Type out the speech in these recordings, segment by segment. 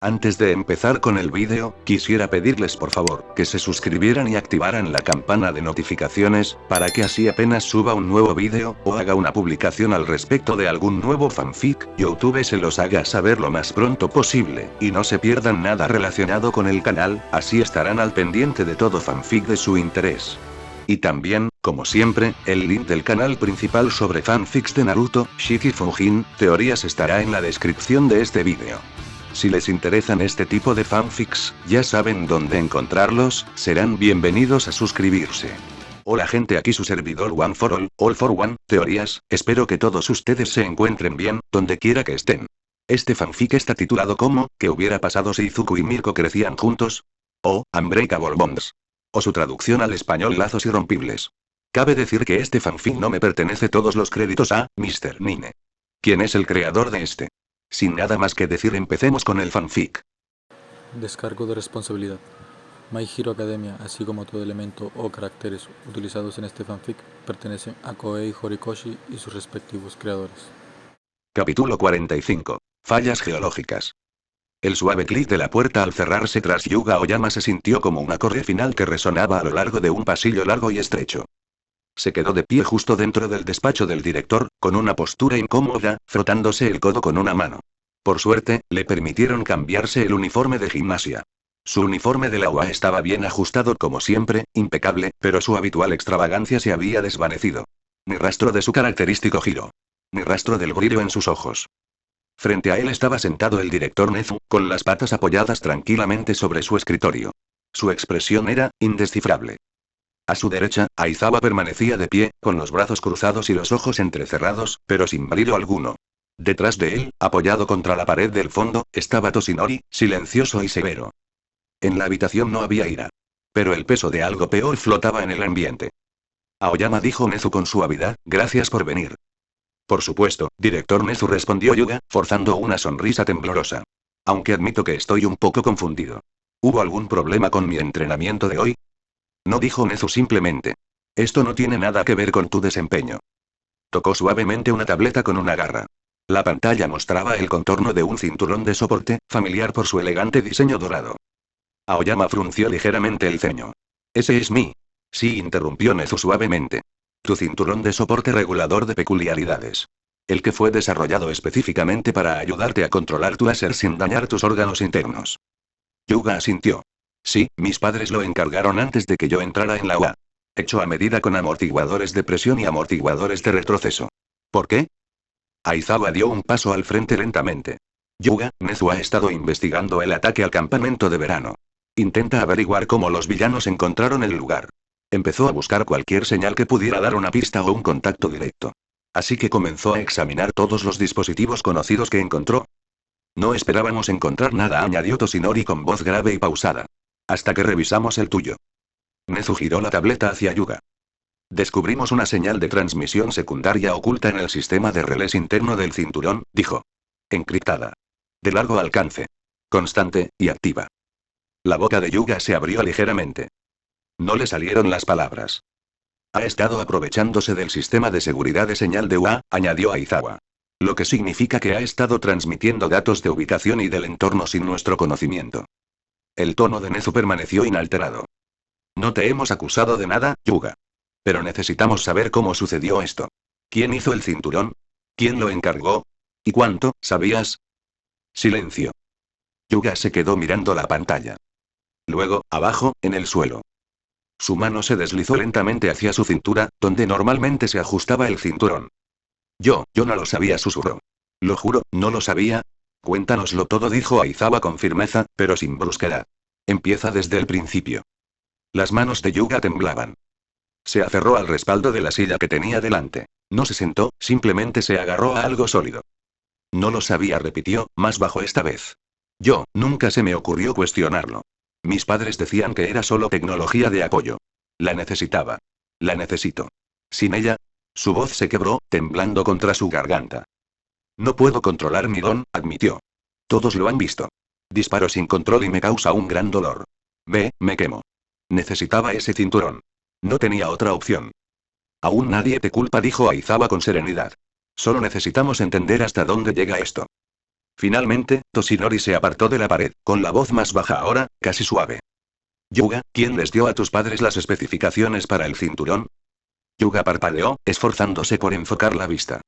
Antes de empezar con el vídeo, quisiera pedirles por favor, que se suscribieran y activaran la campana de notificaciones, para que así apenas suba un nuevo vídeo, o haga una publicación al respecto de algún nuevo fanfic, YouTube se los haga saber lo más pronto posible, y no se pierdan nada relacionado con el canal, así estarán al pendiente de todo fanfic de su interés. Y también, como siempre, el link del canal principal sobre fanfics de Naruto, Shiki Fujin, teorías estará en la descripción de este vídeo. Si les interesan este tipo de fanfics, ya saben dónde encontrarlos, serán bienvenidos a suscribirse. Hola gente, aquí su servidor One for All for One, teorías, espero que todos ustedes se encuentren bien, donde quiera que estén. Este fanfic está titulado como, ¿qué hubiera pasado si Izuku y Mirko crecían juntos? O, Unbreakable Bonds. O su traducción al español, Lazos Irrompibles. Cabe decir que este fanfic no me pertenece, todos los créditos a Mr. Nine. ¿Quién es el creador de este? Sin nada más que decir, empecemos con el fanfic. Descargo de responsabilidad. My Hero Academia, así como todo elemento o caracteres utilizados en este fanfic, pertenecen a Koei Horikoshi y sus respectivos creadores. Capítulo 45. Fallas geológicas. El suave clic de la puerta al cerrarse tras Yuga Aoyama se sintió como un acorde final que resonaba a lo largo de un pasillo largo y estrecho. Se quedó de pie justo dentro del despacho del director, con una postura incómoda, frotándose el codo con una mano. Por suerte, le permitieron cambiarse el uniforme de gimnasia. Su uniforme de la UA estaba bien ajustado como siempre, impecable, pero su habitual extravagancia se había desvanecido. Ni rastro de su característico giro. Ni rastro del brillo en sus ojos. Frente a él estaba sentado el director Nezu, con las patas apoyadas tranquilamente sobre su escritorio. Su expresión era indescifrable. A su derecha, Aizawa permanecía de pie, con los brazos cruzados y los ojos entrecerrados, pero sin brillo alguno. Detrás de él, apoyado contra la pared del fondo, estaba Toshinori, silencioso y severo. En la habitación no había ira. Pero el peso de algo peor flotaba en el ambiente. Aoyama, dijo Nezu con suavidad, gracias por venir. Por supuesto, director Nezu, respondió Yuga, forzando una sonrisa temblorosa. Aunque admito que estoy un poco confundido. ¿Hubo algún problema con mi entrenamiento de hoy? No, dijo Nezu simplemente. Esto no tiene nada que ver con tu desempeño. Tocó suavemente una tableta con una garra. La pantalla mostraba el contorno de un cinturón de soporte, familiar por su elegante diseño dorado. Aoyama frunció ligeramente el ceño. Ese es mi. Sí, interrumpió Nezu suavemente. Tu cinturón de soporte regulador de peculiaridades. El que fue desarrollado específicamente para ayudarte a controlar tu láser sin dañar tus órganos internos. Yuga asintió. Sí, mis padres lo encargaron antes de que yo entrara en la UA. Hecho a medida con amortiguadores de presión y amortiguadores de retroceso. ¿Por qué? Aizawa dio un paso al frente lentamente. Yuga, Nezu ha estado investigando el ataque al campamento de verano. Intenta averiguar cómo los villanos encontraron el lugar. Empezó a buscar cualquier señal que pudiera dar una pista o un contacto directo. Así que comenzó a examinar todos los dispositivos conocidos que encontró. No esperábamos encontrar nada, añadió Toshinori con voz grave y pausada. Hasta que revisamos el tuyo. Nezu giró la tableta hacia Yuga. Descubrimos una señal de transmisión secundaria oculta en el sistema de relés interno del cinturón, dijo. Encriptada. De largo alcance. Constante, y activa. La boca de Yuga se abrió ligeramente. No le salieron las palabras. Ha estado aprovechándose del sistema de seguridad de señal de UA, añadió Aizawa. Lo que significa que ha estado transmitiendo datos de ubicación y del entorno sin nuestro conocimiento. El tono de Nezu permaneció inalterado. No te hemos acusado de nada, Yuga. Pero necesitamos saber cómo sucedió esto. ¿Quién hizo el cinturón? ¿Quién lo encargó? ¿Y cuánto, sabías? Silencio. Yuga se quedó mirando la pantalla. Luego, abajo, en el suelo. Su mano se deslizó lentamente hacia su cintura, donde normalmente se ajustaba el cinturón. Yo no lo sabía, susurró. Lo juro, no lo sabía. Cuéntanoslo todo, dijo Aizawa con firmeza, pero sin brusquedad. Empieza desde el principio. Las manos de Yuga temblaban. Se aferró al respaldo de la silla que tenía delante. No se sentó, simplemente se agarró a algo sólido. No lo sabía, repitió, más bajo esta vez. Nunca se me ocurrió cuestionarlo. Mis padres decían que era solo tecnología de apoyo. La necesitaba. La necesito. Sin ella. Su voz se quebró, temblando contra su garganta. No puedo controlar mi don, admitió. Todos lo han visto. Disparo sin control y me causa un gran dolor. Me quemo. Necesitaba ese cinturón. No tenía otra opción. Aún nadie te culpa, dijo Aizawa con serenidad. Solo necesitamos entender hasta dónde llega esto. Finalmente, Toshinori se apartó de la pared, con la voz más baja ahora, casi suave. Yuga, ¿quién les dio a tus padres las especificaciones para el cinturón? Yuga parpadeó, esforzándose por enfocar la vista.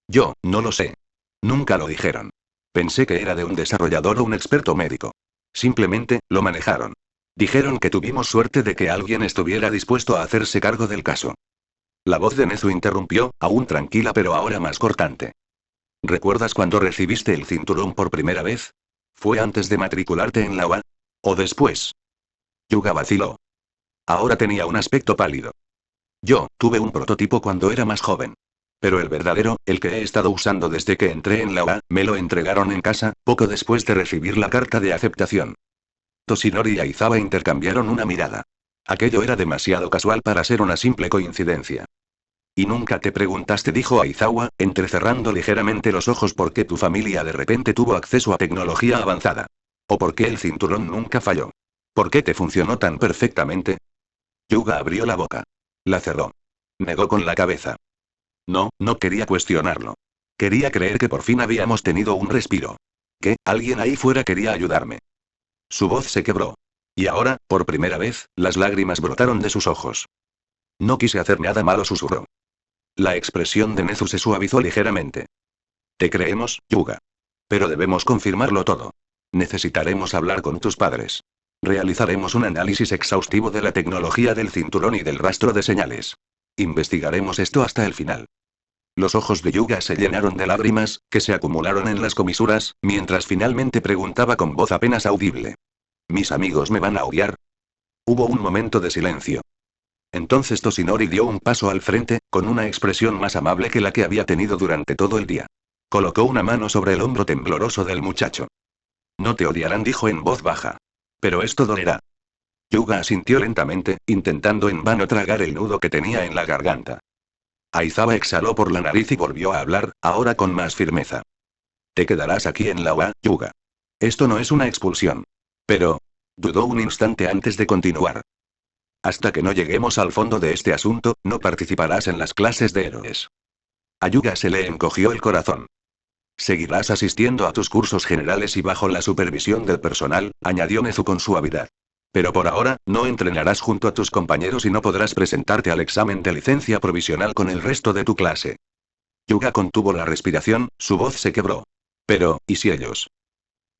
Yo, no lo sé. Nunca lo dijeron. Pensé que era de un desarrollador o un experto médico. Simplemente, lo manejaron. Dijeron que tuvimos suerte de que alguien estuviera dispuesto a hacerse cargo del caso. La voz de Nezu interrumpió, aún tranquila pero ahora más cortante. ¿Recuerdas cuando recibiste el cinturón por primera vez? ¿Fue antes de matricularte en la UA? ¿O después? Yuga vaciló. Ahora tenía un aspecto pálido. Yo, tuve un prototipo cuando era más joven. Pero el verdadero, el que he estado usando desde que entré en la UA, me lo entregaron en casa, poco después de recibir la carta de aceptación. Toshinori y Aizawa intercambiaron una mirada. Aquello era demasiado casual para ser una simple coincidencia. Y nunca te preguntaste, dijo Aizawa, entrecerrando ligeramente los ojos, por qué tu familia de repente tuvo acceso a tecnología avanzada. O por qué el cinturón nunca falló. ¿Por qué te funcionó tan perfectamente? Yuga abrió la boca. La cerró. Negó con la cabeza. No, no quería cuestionarlo. Quería creer que por fin habíamos tenido un respiro. Que, alguien ahí fuera quería ayudarme. Su voz se quebró. Y ahora, por primera vez, las lágrimas brotaron de sus ojos. No quise hacer nada malo, susurró. La expresión de Nezu se suavizó ligeramente. Te creemos, Yuga. Pero debemos confirmarlo todo. Necesitaremos hablar con tus padres. Realizaremos un análisis exhaustivo de la tecnología del cinturón y del rastro de señales. Investigaremos esto hasta el final. Los ojos de Yuga se llenaron de lágrimas, que se acumularon en las comisuras, mientras finalmente preguntaba con voz apenas audible. ¿Mis amigos me van a odiar? Hubo un momento de silencio. Entonces Toshinori dio un paso al frente, con una expresión más amable que la que había tenido durante todo el día. Colocó una mano sobre el hombro tembloroso del muchacho. No te odiarán, dijo en voz baja. Pero esto dolerá. Yuga asintió lentamente, intentando en vano tragar el nudo que tenía en la garganta. Aizawa exhaló por la nariz y volvió a hablar, ahora con más firmeza. Te quedarás aquí en la UA, Yuga. Esto no es una expulsión. Pero... dudó un instante antes de continuar. Hasta que no lleguemos al fondo de este asunto, no participarás en las clases de héroes. A Yuga se le encogió el corazón. Seguirás asistiendo a tus cursos generales y bajo la supervisión del personal, añadió Nezu con suavidad. Pero por ahora, no entrenarás junto a tus compañeros y no podrás presentarte al examen de licencia provisional con el resto de tu clase. Yuga contuvo la respiración, su voz se quebró. Pero, ¿y si ellos?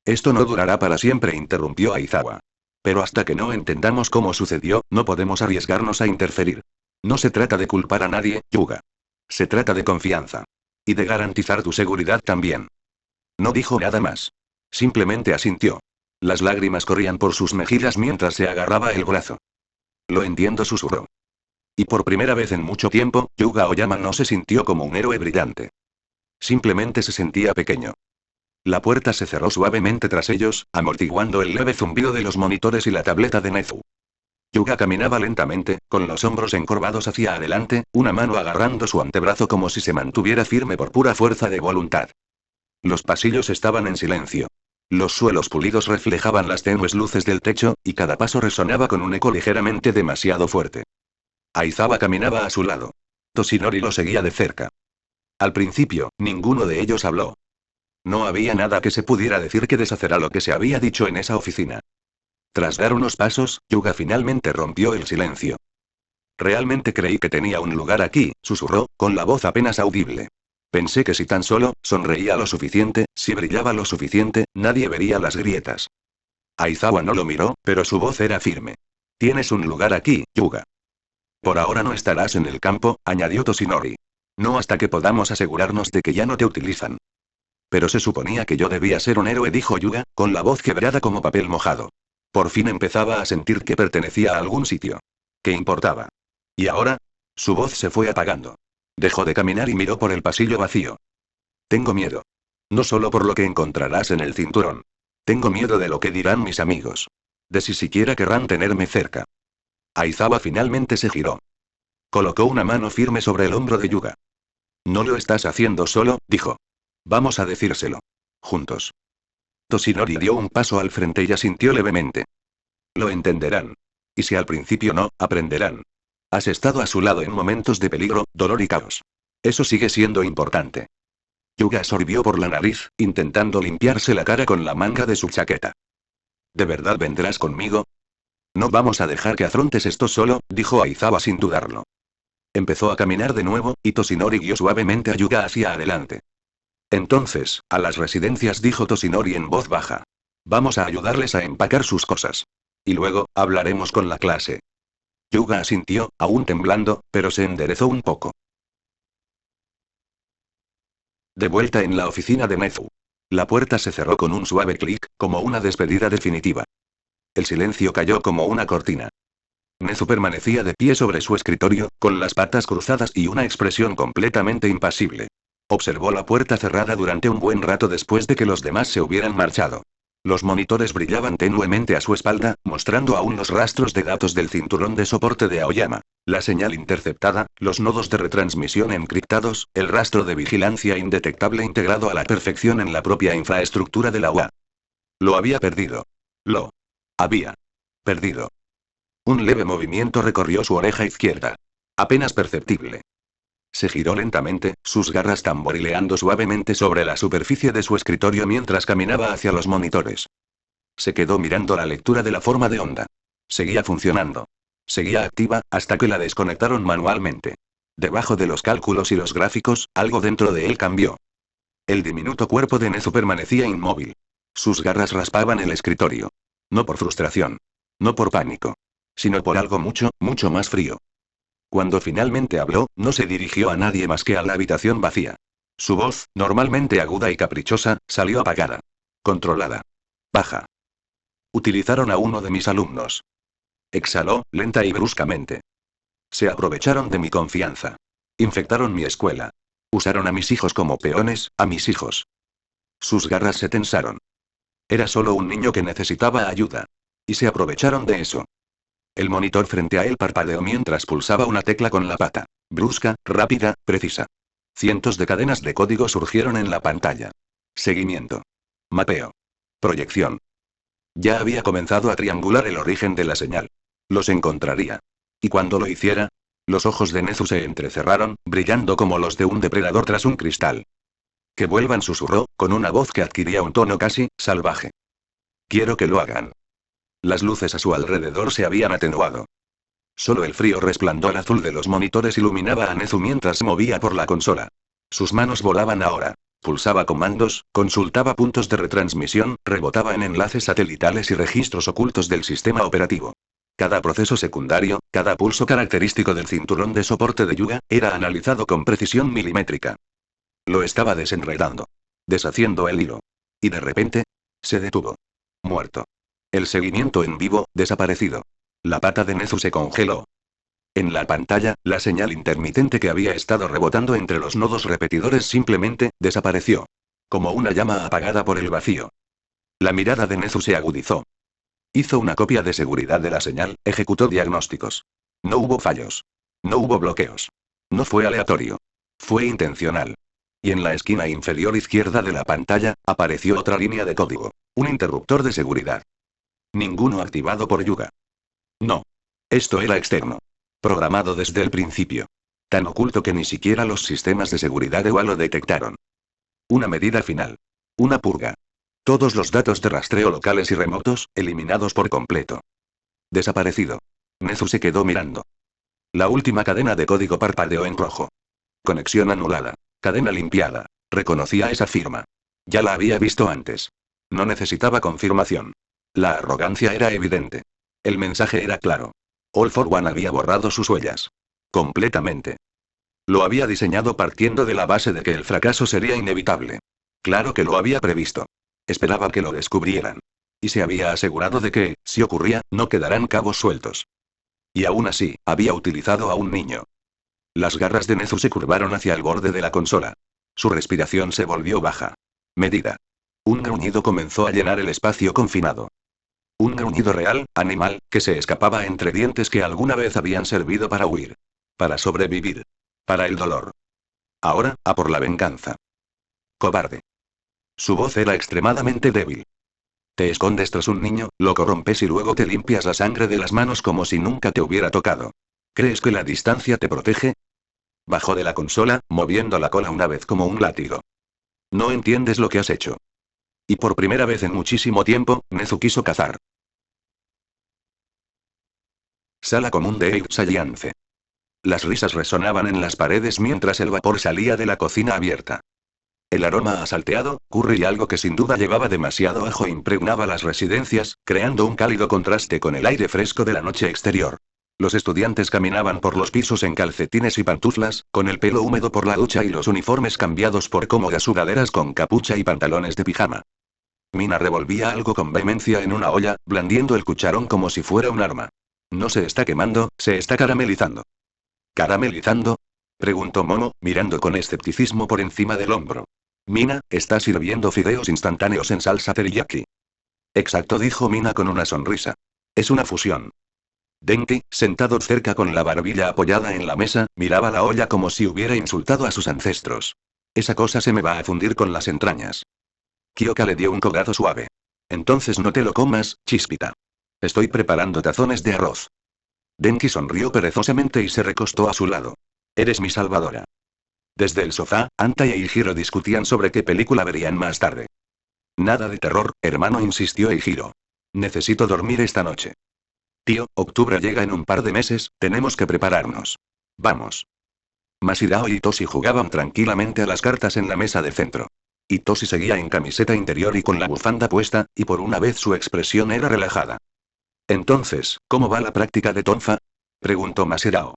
Esto no durará para siempre, interrumpió Aizawa. Pero hasta que no entendamos cómo sucedió, no podemos arriesgarnos a interferir. No se trata de culpar a nadie, Yuga. Se trata de confianza. Y de garantizar tu seguridad también. No dijo nada más. Simplemente asintió. Las lágrimas corrían por sus mejillas mientras se agarraba el brazo. Lo entiendo, susurró. Y por primera vez en mucho tiempo, Yuga Oyama no se sintió como un héroe brillante. Simplemente se sentía pequeño. La puerta se cerró suavemente tras ellos, amortiguando el leve zumbido de los monitores y la tableta de Nezu. Yuga caminaba lentamente, con los hombros encorvados hacia adelante, una mano agarrando su antebrazo como si se mantuviera firme por pura fuerza de voluntad. Los pasillos estaban en silencio. Los suelos pulidos reflejaban las tenues luces del techo, y cada paso resonaba con un eco ligeramente demasiado fuerte. Aizawa caminaba a su lado. Toshinori lo seguía de cerca. Al principio, ninguno de ellos habló. No había nada que se pudiera decir que deshacerá lo que se había dicho en esa oficina. Tras dar unos pasos, Yuga finalmente rompió el silencio. Realmente creí que tenía un lugar aquí, susurró, con la voz apenas audible. Pensé que si tan solo sonreía lo suficiente, si brillaba lo suficiente, nadie vería las grietas. Aizawa no lo miró, pero su voz era firme. Tienes un lugar aquí, Yuga. Por ahora no estarás en el campo, añadió Toshinori. No hasta que podamos asegurarnos de que ya no te utilizan. Pero se suponía que yo debía ser un héroe, dijo Yuga, con la voz quebrada como papel mojado. Por fin empezaba a sentir que pertenecía a algún sitio. ¿Qué importaba? ¿Y ahora? Su voz se fue apagando. Dejó de caminar y miró por el pasillo vacío. Tengo miedo. No solo por lo que encontrarás en el cinturón. Tengo miedo de lo que dirán mis amigos. De si siquiera querrán tenerme cerca. Aizawa finalmente se giró. Colocó una mano firme sobre el hombro de Yuga. No lo estás haciendo solo, dijo. Vamos a decírselo. Juntos. Toshinori dio un paso al frente y asintió levemente. Lo entenderán. Y si al principio no, aprenderán. Has estado a su lado en momentos de peligro, dolor y caos. Eso sigue siendo importante. Yuga sorbió por la nariz, intentando limpiarse la cara con la manga de su chaqueta. ¿De verdad vendrás conmigo? No vamos a dejar que afrontes esto solo, dijo Aizawa sin dudarlo. Empezó a caminar de nuevo, y Toshinori guió suavemente a Yuga hacia adelante. Entonces, a las residencias, dijo Toshinori en voz baja. Vamos a ayudarles a empacar sus cosas. Y luego, hablaremos con la clase. Yuga asintió, aún temblando, pero se enderezó un poco. De vuelta en la oficina de Nezu. La puerta se cerró con un suave clic, como una despedida definitiva. El silencio cayó como una cortina. Nezu permanecía de pie sobre su escritorio, con las patas cruzadas y una expresión completamente impasible. Observó la puerta cerrada durante un buen rato después de que los demás se hubieran marchado. Los monitores brillaban tenuemente a su espalda, mostrando aún los rastros de datos del cinturón de soporte de Aoyama, la señal interceptada, los nodos de retransmisión encriptados, el rastro de vigilancia indetectable integrado a la perfección en la propia infraestructura de la UA. Lo había perdido. Lo había perdido. Un leve movimiento recorrió su oreja izquierda. Apenas perceptible. Se giró lentamente, sus garras tamborileando suavemente sobre la superficie de su escritorio mientras caminaba hacia los monitores. Se quedó mirando la lectura de la forma de onda. Seguía funcionando. Seguía activa, hasta que la desconectaron manualmente. Debajo de los cálculos y los gráficos, algo dentro de él cambió. El diminuto cuerpo de Nezu permanecía inmóvil. Sus garras raspaban el escritorio. No por frustración. No por pánico. Sino por algo mucho, mucho más frío. Cuando finalmente habló, no se dirigió a nadie más que a la habitación vacía. Su voz, normalmente aguda y caprichosa, salió apagada. Controlada. Baja. Utilizaron a uno de mis alumnos. Exhaló, lenta y bruscamente. Se aprovecharon de mi confianza. Infectaron mi escuela. Usaron a mis hijos como peones, a mis hijos. Sus garras se tensaron. Era solo un niño que necesitaba ayuda. Y se aprovecharon de eso. El monitor frente a él parpadeó mientras pulsaba una tecla con la pata. Brusca, rápida, precisa. Cientos de cadenas de código surgieron en la pantalla. Seguimiento. Mapeo. Proyección. Ya había comenzado a triangular el origen de la señal. Los encontraría. Y cuando lo hiciera, los ojos de Nezu se entrecerraron, brillando como los de un depredador tras un cristal. Que vuelvan, susurró, con una voz que adquiría un tono casi salvaje. Quiero que lo hagan. Las luces a su alrededor se habían atenuado. Solo el frío resplandor azul de los monitores iluminaba a Nezu mientras se movía por la consola. Sus manos volaban ahora. Pulsaba comandos, consultaba puntos de retransmisión, rebotaba en enlaces satelitales y registros ocultos del sistema operativo. Cada proceso secundario, cada pulso característico del cinturón de soporte de Yuga, era analizado con precisión milimétrica. Lo estaba desenredando. Deshaciendo el hilo. Y de repente, se detuvo. Muerto. El seguimiento en vivo, desaparecido. La pata de Nezu se congeló. En la pantalla, la señal intermitente que había estado rebotando entre los nodos repetidores simplemente, desapareció. Como una llama apagada por el vacío. La mirada de Nezu se agudizó. Hizo una copia de seguridad de la señal, ejecutó diagnósticos. No hubo fallos. No hubo bloqueos. No fue aleatorio. Fue intencional. Y en la esquina inferior izquierda de la pantalla, apareció otra línea de código. Un interruptor de seguridad. Ninguno activado por Yuga. No. Esto era externo. Programado desde el principio. Tan oculto que ni siquiera los sistemas de seguridad de UA lo detectaron. Una medida final. Una purga. Todos los datos de rastreo locales y remotos, eliminados por completo. Desaparecido. Nezu se quedó mirando. La última cadena de código parpadeó en rojo. Conexión anulada. Cadena limpiada. Reconocía esa firma. Ya la había visto antes. No necesitaba confirmación. La arrogancia era evidente. El mensaje era claro. All for One había borrado sus huellas. Completamente. Lo había diseñado partiendo de la base de que el fracaso sería inevitable. Claro que lo había previsto. Esperaba que lo descubrieran. Y se había asegurado de que, si ocurría, no quedarán cabos sueltos. Y aún así, había utilizado a un niño. Las garras de Nezu se curvaron hacia el borde de la consola. Su respiración se volvió baja. Medida. Un gruñido comenzó a llenar el espacio confinado. Un gruñido real, animal, que se escapaba entre dientes que alguna vez habían servido para huir. Para sobrevivir. Para el dolor. Ahora, a por la venganza. Cobarde. Su voz era extremadamente débil. Te escondes tras un niño, lo corrompes y luego te limpias la sangre de las manos como si nunca te hubiera tocado. ¿Crees que la distancia te protege? Bajó de la consola, moviendo la cola una vez como un látigo. No entiendes lo que has hecho. Y por primera vez en muchísimo tiempo, Nezu quiso cazar. Sala común de Abe Science. Las risas resonaban en las paredes mientras el vapor salía de la cocina abierta. El aroma a salteado, curry y algo que sin duda llevaba demasiado ajo impregnaba las residencias, creando un cálido contraste con el aire fresco de la noche exterior. Los estudiantes caminaban por los pisos en calcetines y pantuflas, con el pelo húmedo por la ducha y los uniformes cambiados por cómodas sudaderas con capucha y pantalones de pijama. Mina revolvía algo con vehemencia en una olla, blandiendo el cucharón como si fuera un arma. No se está quemando, se está caramelizando. ¿Caramelizando? Preguntó Momo, mirando con escepticismo por encima del hombro. Mina, está sirviendo fideos instantáneos en salsa teriyaki. Exacto, dijo Mina con una sonrisa. Es una fusión. Denki, sentado cerca con la barbilla apoyada en la mesa, miraba la olla como si hubiera insultado a sus ancestros. Esa cosa se me va a fundir con las entrañas. Kyoka le dio un codazo suave. Entonces no te lo comas, chispita. Estoy preparando tazones de arroz. Denki sonrió perezosamente y se recostó a su lado. Eres mi salvadora. Desde el sofá, Anta y Eijiro discutían sobre qué película verían más tarde. Nada de terror, hermano, insistió Eijiro. Necesito dormir esta noche. Tío, octubre llega en un par de meses, tenemos que prepararnos. Vamos. Masirao y Toshi jugaban tranquilamente a las cartas en la mesa de centro. Y Toshi seguía en camiseta interior y con la bufanda puesta, y por una vez su expresión era relajada. Entonces, ¿cómo va la práctica de tonfa? Preguntó Masirao.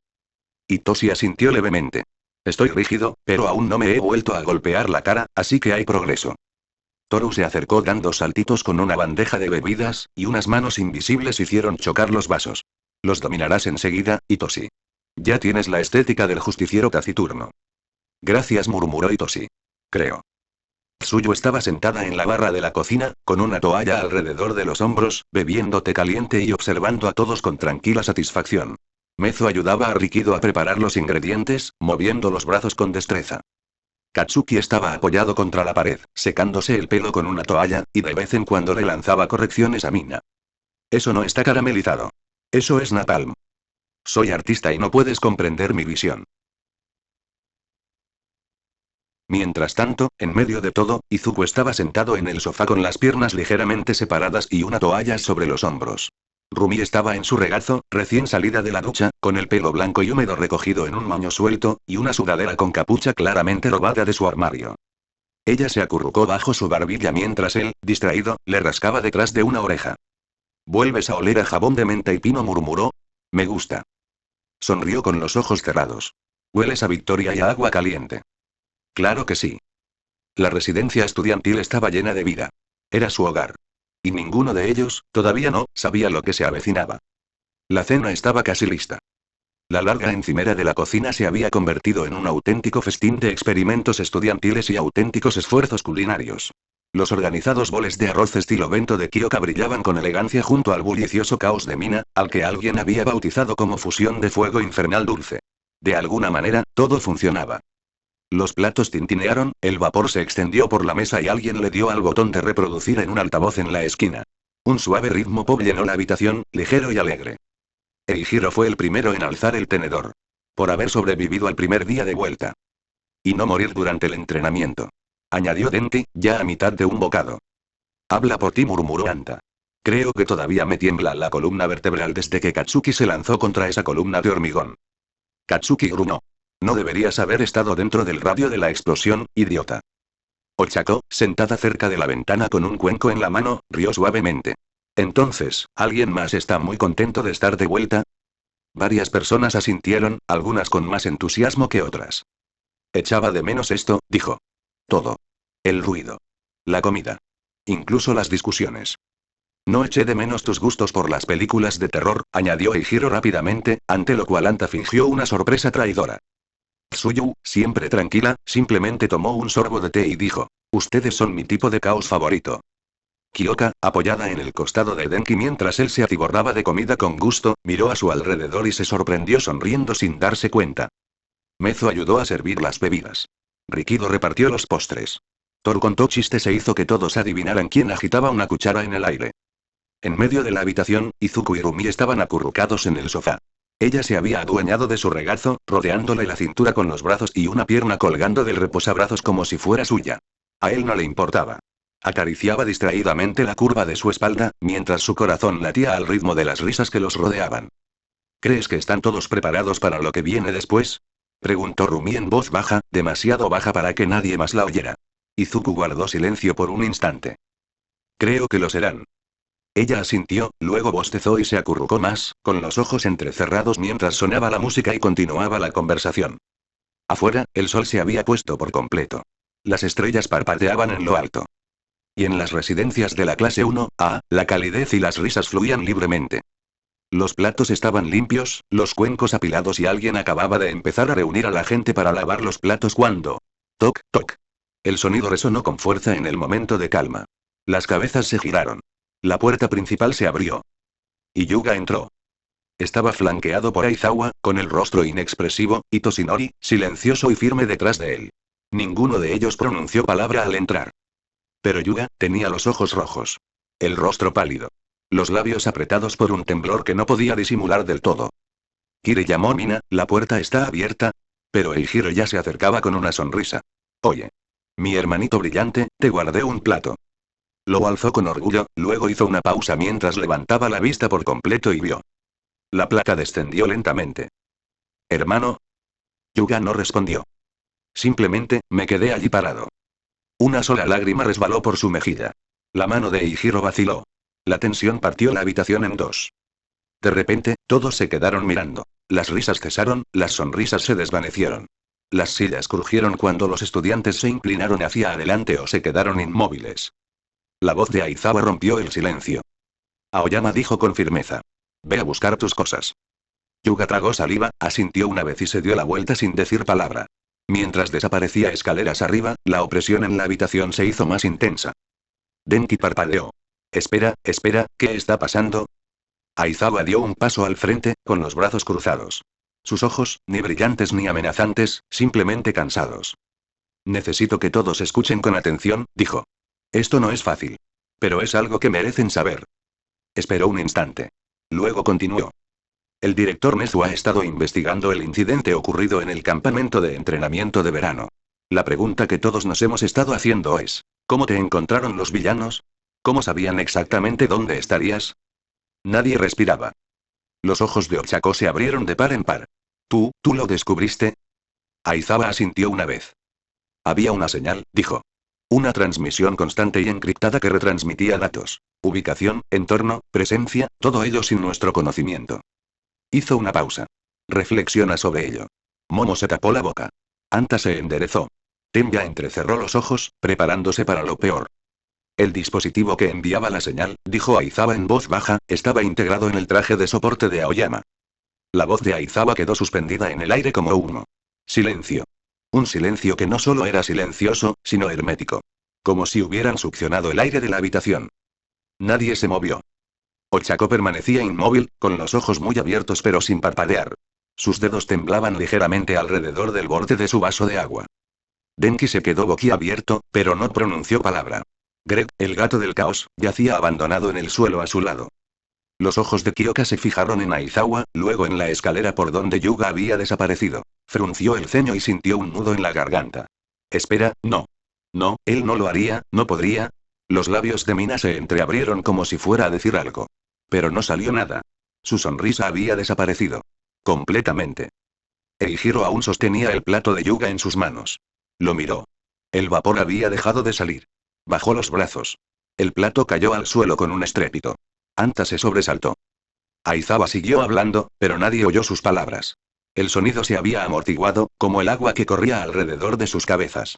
Y Toshi asintió levemente. Estoy rígido, pero aún no me he vuelto a golpear la cara, así que hay progreso. Toru se acercó dando saltitos con una bandeja de bebidas, y unas manos invisibles hicieron chocar los vasos. Los dominarás enseguida, Itoshi. Ya tienes la estética del justiciero taciturno. Gracias, murmuró Itoshi. Creo. Tsuyu estaba sentada en la barra de la cocina, con una toalla alrededor de los hombros, bebiendo té caliente y observando a todos con tranquila satisfacción. Mezo ayudaba a Rikido a preparar los ingredientes, moviendo los brazos con destreza. Katsuki estaba apoyado contra la pared, secándose el pelo con una toalla, y de vez en cuando le lanzaba correcciones a Mina. Eso no está caramelizado. Eso es napalm. Soy artista y no puedes comprender mi visión. Mientras tanto, en medio de todo, Izuku estaba sentado en el sofá con las piernas ligeramente separadas y una toalla sobre los hombros. Rumi estaba en su regazo, recién salida de la ducha, con el pelo blanco y húmedo recogido en un moño suelto, y una sudadera con capucha claramente robada de su armario. Ella se acurrucó bajo su barbilla mientras él, distraído, le rascaba detrás de una oreja. ¿Vuelves a oler a jabón de menta y pino?, murmuró. Me gusta. Sonrió con los ojos cerrados. Hueles a victoria y a agua caliente. Claro que sí. La residencia estudiantil estaba llena de vida. Era su hogar. Y ninguno de ellos, todavía no, sabía lo que se avecinaba. La cena estaba casi lista. La larga encimera de la cocina se había convertido en un auténtico festín de experimentos estudiantiles y auténticos esfuerzos culinarios. Los organizados boles de arroz estilo bento de Kyoka brillaban con elegancia junto al bullicioso caos de Mina, al que alguien había bautizado como fusión de fuego infernal dulce. De alguna manera, todo funcionaba. Los platos tintinearon, el vapor se extendió por la mesa y alguien le dio al botón de reproducir en un altavoz en la esquina. Un suave ritmo pop llenó la habitación, ligero y alegre. Eijiro fue el primero en alzar el tenedor. Por haber sobrevivido al primer día de vuelta. Y no morir durante el entrenamiento. Añadió Denki, ya a mitad de un bocado. Habla por ti, murmuró Anta. Creo que todavía me tiembla la columna vertebral desde que Katsuki se lanzó contra esa columna de hormigón. Katsuki gruñó. No deberías haber estado dentro del radio de la explosión, idiota. Ochako, sentada cerca de la ventana con un cuenco en la mano, rió suavemente. Entonces, ¿alguien más está muy contento de estar de vuelta? Varias personas asintieron, algunas con más entusiasmo que otras. Echaba de menos esto, dijo. Todo. El ruido. La comida. Incluso las discusiones. No eché de menos tus gustos por las películas de terror, añadió Eijiro rápidamente, ante lo cual Anta fingió una sorpresa traidora. Tsuyu, siempre tranquila, simplemente tomó un sorbo de té y dijo, ustedes son mi tipo de caos favorito. Kyoka, apoyada en el costado de Denki mientras él se atiborraba de comida con gusto, miró a su alrededor y se sorprendió sonriendo sin darse cuenta. Mezo ayudó a servir las bebidas. Rikido repartió los postres. Toru contó chistes e hizo que todos adivinaran quién agitaba una cuchara en el aire. En medio de la habitación, Izuku y Rumi estaban acurrucados en el sofá. Ella se había adueñado de su regazo, rodeándole la cintura con los brazos y una pierna colgando del reposabrazos como si fuera suya. A él no le importaba. Acariciaba distraídamente la curva de su espalda, mientras su corazón latía al ritmo de las risas que los rodeaban. ¿Crees que están todos preparados para lo que viene después? Preguntó Rumi en voz baja, demasiado baja para que nadie más la oyera. Izuku guardó silencio por un instante. Creo que lo serán. Ella asintió, luego bostezó y se acurrucó más, con los ojos entrecerrados mientras sonaba la música y continuaba la conversación. Afuera, el sol se había puesto por completo. Las estrellas parpadeaban en lo alto. Y en las residencias de la clase 1A, la calidez y las risas fluían libremente. Los platos estaban limpios, los cuencos apilados y alguien acababa de empezar a reunir a la gente para lavar los platos cuando... Toc, toc. El sonido resonó con fuerza en el momento de calma. Las cabezas se giraron. La puerta principal se abrió. Y Yuga entró. Estaba flanqueado por Aizawa, con el rostro inexpresivo, y Toshinori, silencioso y firme detrás de él. Ninguno de ellos pronunció palabra al entrar. Pero Yuga tenía los ojos rojos. El rostro pálido. Los labios apretados por un temblor que no podía disimular del todo. Kire llamó Mina, la puerta está abierta. Pero Eijiro ya se acercaba con una sonrisa. Oye. Mi hermanito brillante, te guardé un plato. Lo alzó con orgullo, luego hizo una pausa mientras levantaba la vista por completo y vio. La placa descendió lentamente. ¿Hermano? Yuga no respondió. Simplemente, me quedé allí parado. Una sola lágrima resbaló por su mejilla. La mano de Eijiro vaciló. La tensión partió la habitación en dos. De repente, todos se quedaron mirando. Las risas cesaron, las sonrisas se desvanecieron. Las sillas crujieron cuando los estudiantes se inclinaron hacia adelante o se quedaron inmóviles. La voz de Aizawa rompió el silencio. Aoyama dijo con firmeza. Ve a buscar tus cosas. Yuga tragó saliva, asintió una vez y se dio la vuelta sin decir palabra. Mientras desaparecía escaleras arriba, la opresión en la habitación se hizo más intensa. Denki parpadeó. Espera, ¿qué está pasando? Aizawa dio un paso al frente, con los brazos cruzados. Sus ojos, ni brillantes ni amenazantes, simplemente cansados. Necesito que todos escuchen con atención, dijo. Esto no es fácil. Pero es algo que merecen saber. Esperó un instante. Luego continuó. El director Nezu ha estado investigando el incidente ocurrido en el campamento de entrenamiento de verano. La pregunta que todos nos hemos estado haciendo es, ¿cómo te encontraron los villanos? ¿Cómo sabían exactamente dónde estarías? Nadie respiraba. Los ojos de Ochako se abrieron de par en par. ¿Tú lo descubriste? Aizawa asintió una vez. Había una señal, dijo. Una transmisión constante y encriptada que retransmitía datos. Ubicación, entorno, presencia, todo ello sin nuestro conocimiento. Hizo una pausa. Reflexiona sobre ello. Momo se tapó la boca. Anta se enderezó. Tenya entrecerró los ojos, preparándose para lo peor. El dispositivo que enviaba la señal, dijo Aizawa en voz baja, estaba integrado en el traje de soporte de Aoyama. La voz de Aizawa quedó suspendida en el aire como humo. Silencio. Un silencio que no solo era silencioso, sino hermético. Como si hubieran succionado el aire de la habitación. Nadie se movió. Ochako permanecía inmóvil, con los ojos muy abiertos pero sin parpadear. Sus dedos temblaban ligeramente alrededor del borde de su vaso de agua. Denki se quedó boquiabierto, pero no pronunció palabra. Greg, el gato del caos, yacía abandonado en el suelo a su lado. Los ojos de Kyoka se fijaron en Aizawa, luego en la escalera por donde Yuga había desaparecido. Frunció el ceño y sintió un nudo en la garganta. Espera, no. No, él no lo haría, no podría. Los labios de Mina se entreabrieron como si fuera a decir algo. Pero no salió nada. Su sonrisa había desaparecido. Completamente. Eijiro aún sostenía el plato de Yuga en sus manos. Lo miró. El vapor había dejado de salir. Bajó los brazos. El plato cayó al suelo con un estrépito. Anta se sobresaltó. Aizawa siguió hablando, pero nadie oyó sus palabras. El sonido se había amortiguado, como el agua que corría alrededor de sus cabezas.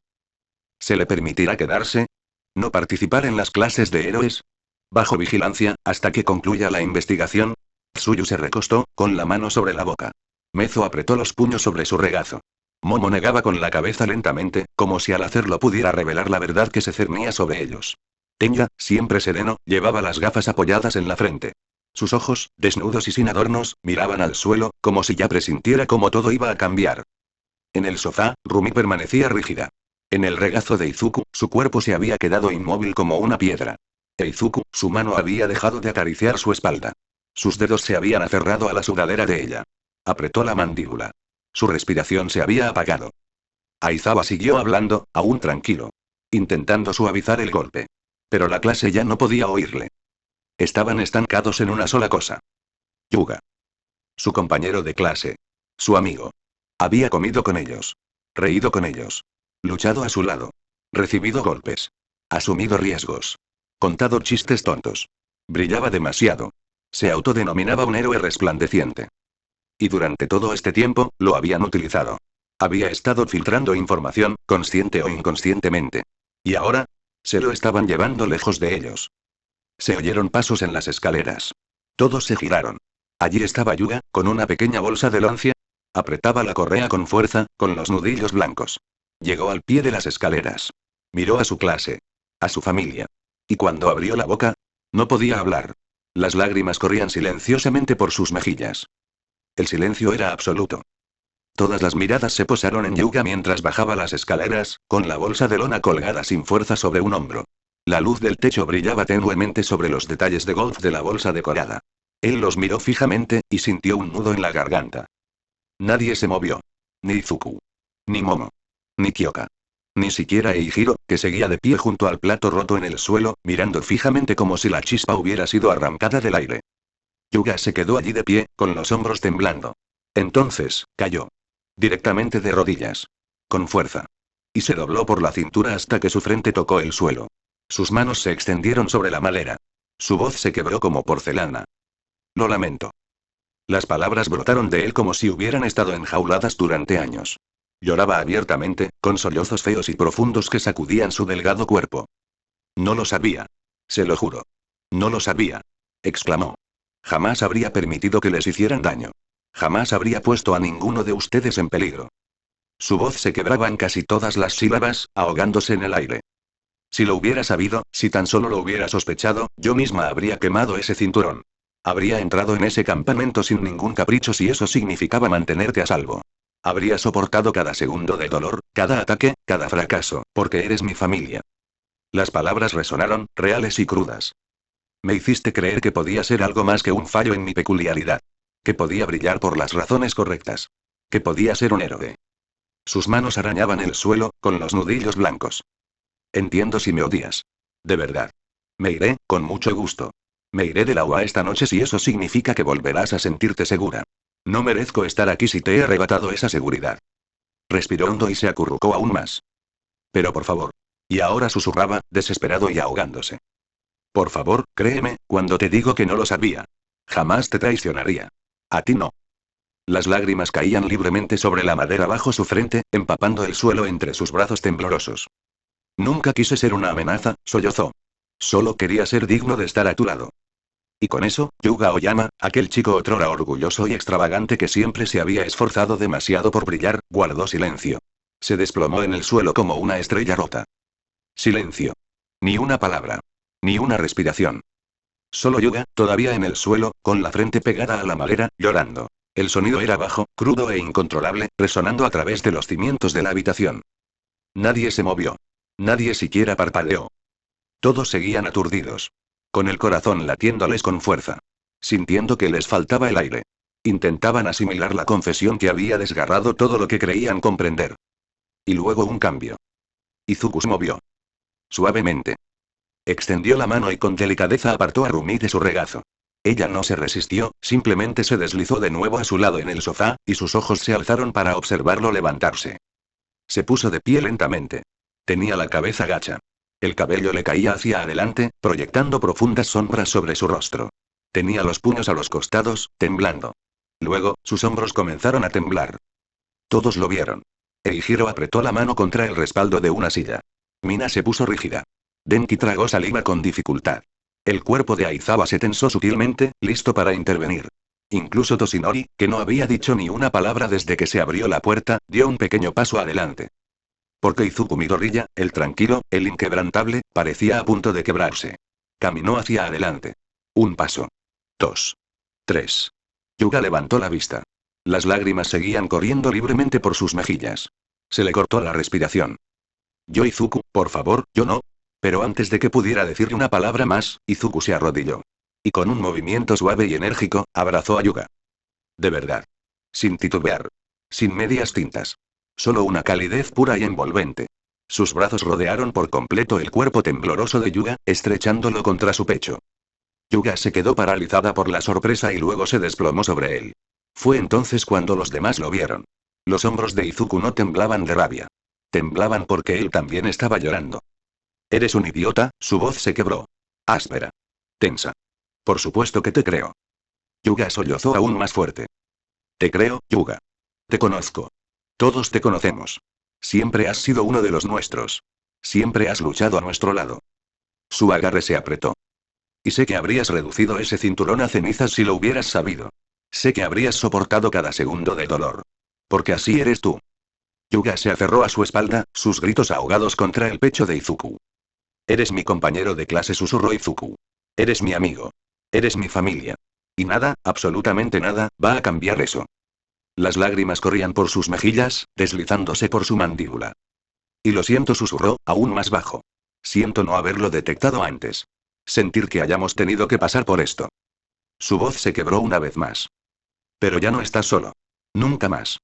¿Se le permitirá quedarse? ¿No participar en las clases de héroes? Bajo vigilancia, hasta que concluya la investigación. Tsuyu se recostó, con la mano sobre la boca. Mezo apretó los puños sobre su regazo. Momo negaba con la cabeza lentamente, como si al hacerlo pudiera revelar la verdad que se cernía sobre ellos. Tenya, siempre sereno, llevaba las gafas apoyadas en la frente. Sus ojos, desnudos y sin adornos, miraban al suelo, como si ya presintiera cómo todo iba a cambiar. En el sofá, Rumi permanecía rígida. En el regazo de Izuku, su cuerpo se había quedado inmóvil como una piedra. Izuku, su mano había dejado de acariciar su espalda. Sus dedos se habían aferrado a la sudadera de ella. Apretó la mandíbula. Su respiración se había apagado. Aizawa siguió hablando, aún tranquilo. intentando suavizar el golpe. Pero la clase ya no podía oírle. Estaban estancados en una sola cosa. Yuga. Su compañero de clase. Su amigo. Había comido con ellos. Reído con ellos. Luchado a su lado. Recibido golpes. Asumido riesgos. Contado chistes tontos. Brillaba demasiado. Se autodenominaba un héroe resplandeciente. Y durante todo este tiempo, lo habían utilizado. Había estado filtrando información, consciente o inconscientemente. Y ahora, se lo estaban llevando lejos de ellos. Se oyeron pasos en las escaleras. Todos se giraron. Allí estaba Yuga, con una pequeña bolsa de lancia. Apretaba la correa con fuerza, con los nudillos blancos. Llegó al pie de las escaleras. Miró a su clase. A su familia. Y cuando abrió la boca, no podía hablar. Las lágrimas corrían silenciosamente por sus mejillas. El silencio era absoluto. Todas las miradas se posaron en Yuga mientras bajaba las escaleras, con la bolsa de lona colgada sin fuerza sobre un hombro. La luz del techo brillaba tenuemente sobre los detalles de golf de la bolsa decorada. Él los miró fijamente, y sintió un nudo en la garganta. Nadie se movió. Ni Izuku. Ni Momo. Ni Kyoka. Ni siquiera Eihiro, que seguía de pie junto al plato roto en el suelo, mirando fijamente como si la chispa hubiera sido arrancada del aire. Yuga se quedó allí de pie, con los hombros temblando. Entonces, cayó. Directamente de rodillas. Con fuerza. Y se dobló por la cintura hasta que su frente tocó el suelo. Sus manos se extendieron sobre la madera. Su voz se quebró como porcelana. Lo lamento. Las palabras brotaron de él como si hubieran estado enjauladas durante años. Lloraba abiertamente, con sollozos feos y profundos que sacudían su delgado cuerpo. No lo sabía. Se lo juro. No lo sabía. Exclamó. Jamás habría permitido que les hicieran daño. Jamás habría puesto a ninguno de ustedes en peligro. Su voz se quebraba en casi todas las sílabas, ahogándose en el aire. Si lo hubiera sabido, si tan solo lo hubiera sospechado, yo misma habría quemado ese cinturón. Habría entrado en ese campamento sin ningún capricho si eso significaba mantenerte a salvo. Habría soportado cada segundo de dolor, cada ataque, cada fracaso, porque eres mi familia. Las palabras resonaron, reales y crudas. Me hiciste creer que podía ser algo más que un fallo en mi peculiaridad. Que podía brillar por las razones correctas. Que podía ser un héroe. Sus manos arañaban el suelo, con los nudillos blancos. Entiendo si me odias. De verdad. Me iré, con mucho gusto. Me iré de la UA esta noche si eso significa que volverás a sentirte segura. No merezco estar aquí si te he arrebatado esa seguridad. Respiró hondo y se acurrucó aún más. Pero por favor. Y ahora susurraba, desesperado y ahogándose. Por favor, créeme, cuando te digo que no lo sabía. Jamás te traicionaría. A ti no. Las lágrimas caían libremente sobre la madera bajo su frente, empapando el suelo entre sus brazos temblorosos. Nunca quise ser una amenaza, sollozó. Solo quería ser digno de estar a tu lado. Y con eso, Yuga Oyama, aquel chico otrora orgulloso y extravagante que siempre se había esforzado demasiado por brillar, guardó silencio. Se desplomó en el suelo como una estrella rota. Silencio. Ni una palabra. Ni una respiración. Solo Yuga, todavía en el suelo, con la frente pegada a la madera, llorando. El sonido era bajo, crudo e incontrolable, resonando a través de los cimientos de la habitación. Nadie se movió. Nadie siquiera parpadeó. Todos seguían aturdidos. Con el corazón latiéndoles con fuerza. Sintiendo que les faltaba el aire. Intentaban asimilar la confesión que había desgarrado todo lo que creían comprender. Y luego un cambio. Izuku se movió. Suavemente. Extendió la mano y con delicadeza apartó a Rumi de su regazo. Ella no se resistió, simplemente se deslizó de nuevo a su lado en el sofá, y sus ojos se alzaron para observarlo levantarse. Se puso de pie lentamente. Tenía la cabeza gacha. El cabello le caía hacia adelante, proyectando profundas sombras sobre su rostro. Tenía los puños a los costados, temblando. Luego, sus hombros comenzaron a temblar. Todos lo vieron. Eihiro apretó la mano contra el respaldo de una silla. Mina se puso rígida. Denki tragó saliva con dificultad. El cuerpo de Aizawa se tensó sutilmente, listo para intervenir. Incluso Toshinori, que no había dicho ni una palabra desde que se abrió la puerta, dio un pequeño paso adelante. Porque Izuku Midoriya, el tranquilo, el inquebrantable, parecía a punto de quebrarse. Caminó hacia adelante. Un paso. 2. 3. Yuga levantó la vista. Las lágrimas seguían corriendo libremente por sus mejillas. Se le cortó la respiración. Yo Izuku, por favor, yo no. Pero antes de que pudiera decirle una palabra más, Izuku se arrodilló. Y con un movimiento suave y enérgico, abrazó a Yuga. De verdad. Sin titubear. Sin medias tintas. Solo una calidez pura y envolvente. Sus brazos rodearon por completo el cuerpo tembloroso de Yuga, estrechándolo contra su pecho. Yuga se quedó paralizada por la sorpresa y luego se desplomó sobre él. Fue entonces cuando los demás lo vieron. Los hombros de Izuku no temblaban de rabia. Temblaban porque él también estaba llorando. «Eres un idiota», su voz se quebró. Áspera. Tensa. «Por supuesto que te creo». Yuga sollozó aún más fuerte. «Te creo, Yuga. Te conozco. Todos te conocemos. Siempre has sido uno de los nuestros. Siempre has luchado a nuestro lado». Su agarre se apretó. «Y sé que habrías reducido ese cinturón a cenizas si lo hubieras sabido. Sé que habrías soportado cada segundo de dolor. Porque así eres tú». Yuga se aferró a su espalda, sus gritos ahogados contra el pecho de Izuku. «Eres mi compañero de clase», susurró Izuku. «Eres mi amigo. Eres mi familia. Y nada, absolutamente nada, va a cambiar eso». Las lágrimas corrían por sus mejillas, deslizándose por su mandíbula. «Y lo siento», susurró, aún más bajo. «Siento no haberlo detectado antes. Sentir que hayamos tenido que pasar por esto». Su voz se quebró una vez más. «Pero ya no estás solo. Nunca más».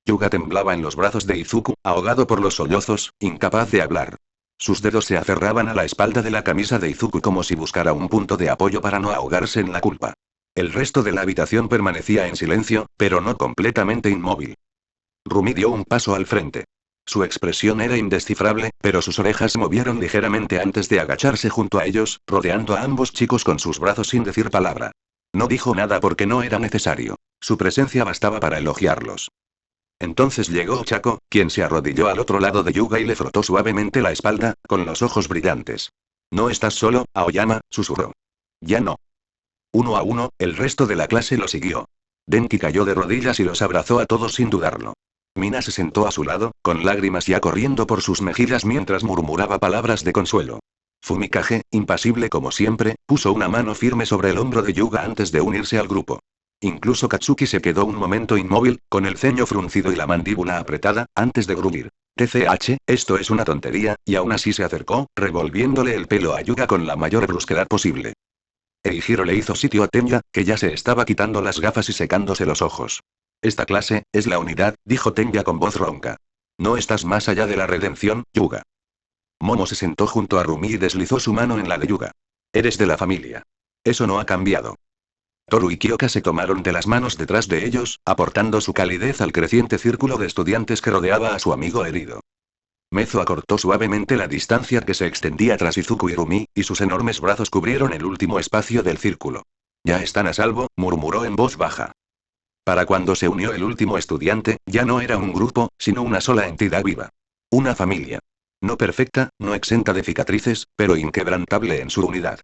Yuga temblaba en los brazos de Izuku, ahogado por los sollozos, incapaz de hablar. Sus dedos se aferraban a la espalda de la camisa de Izuku como si buscara un punto de apoyo para no ahogarse en la culpa. El resto de la habitación permanecía en silencio, pero no completamente inmóvil. Rumi dio un paso al frente. Su expresión era indescifrable, pero sus orejas se movieron ligeramente antes de agacharse junto a ellos, rodeando a ambos chicos con sus brazos sin decir palabra. No dijo nada porque no era necesario. Su presencia bastaba para elogiarlos. Entonces llegó Ochako, quien se arrodilló al otro lado de Yuga y le frotó suavemente la espalda, con los ojos brillantes. «No estás solo, Aoyama», susurró. «Ya no». Uno a uno, el resto de la clase lo siguió. Denki cayó de rodillas y los abrazó a todos sin dudarlo. Mina se sentó a su lado, con lágrimas ya corriendo por sus mejillas mientras murmuraba palabras de consuelo. Fumikage, impasible como siempre, puso una mano firme sobre el hombro de Yuga antes de unirse al grupo. Incluso Katsuki se quedó un momento inmóvil, con el ceño fruncido y la mandíbula apretada, antes de gruñir. «TCH, esto es una tontería», y aún así se acercó, revolviéndole el pelo a Yuga con la mayor brusquedad posible. Eijiro le hizo sitio a Tenya, que ya se estaba quitando las gafas y secándose los ojos. «Esta clase, es la unidad», dijo Tenya con voz ronca. «No estás más allá de la redención, Yuga». Momo se sentó junto a Rumi y deslizó su mano en la de Yuga. «Eres de la familia. Eso no ha cambiado». Toru y Kyoka se tomaron de las manos detrás de ellos, aportando su calidez al creciente círculo de estudiantes que rodeaba a su amigo herido. Mezo acortó suavemente la distancia que se extendía tras Izuku y Rumi, y sus enormes brazos cubrieron el último espacio del círculo. «Ya están a salvo», murmuró en voz baja. Para cuando se unió el último estudiante, ya no era un grupo, sino una sola entidad viva. Una familia. No perfecta, no exenta de cicatrices, pero inquebrantable en su unidad.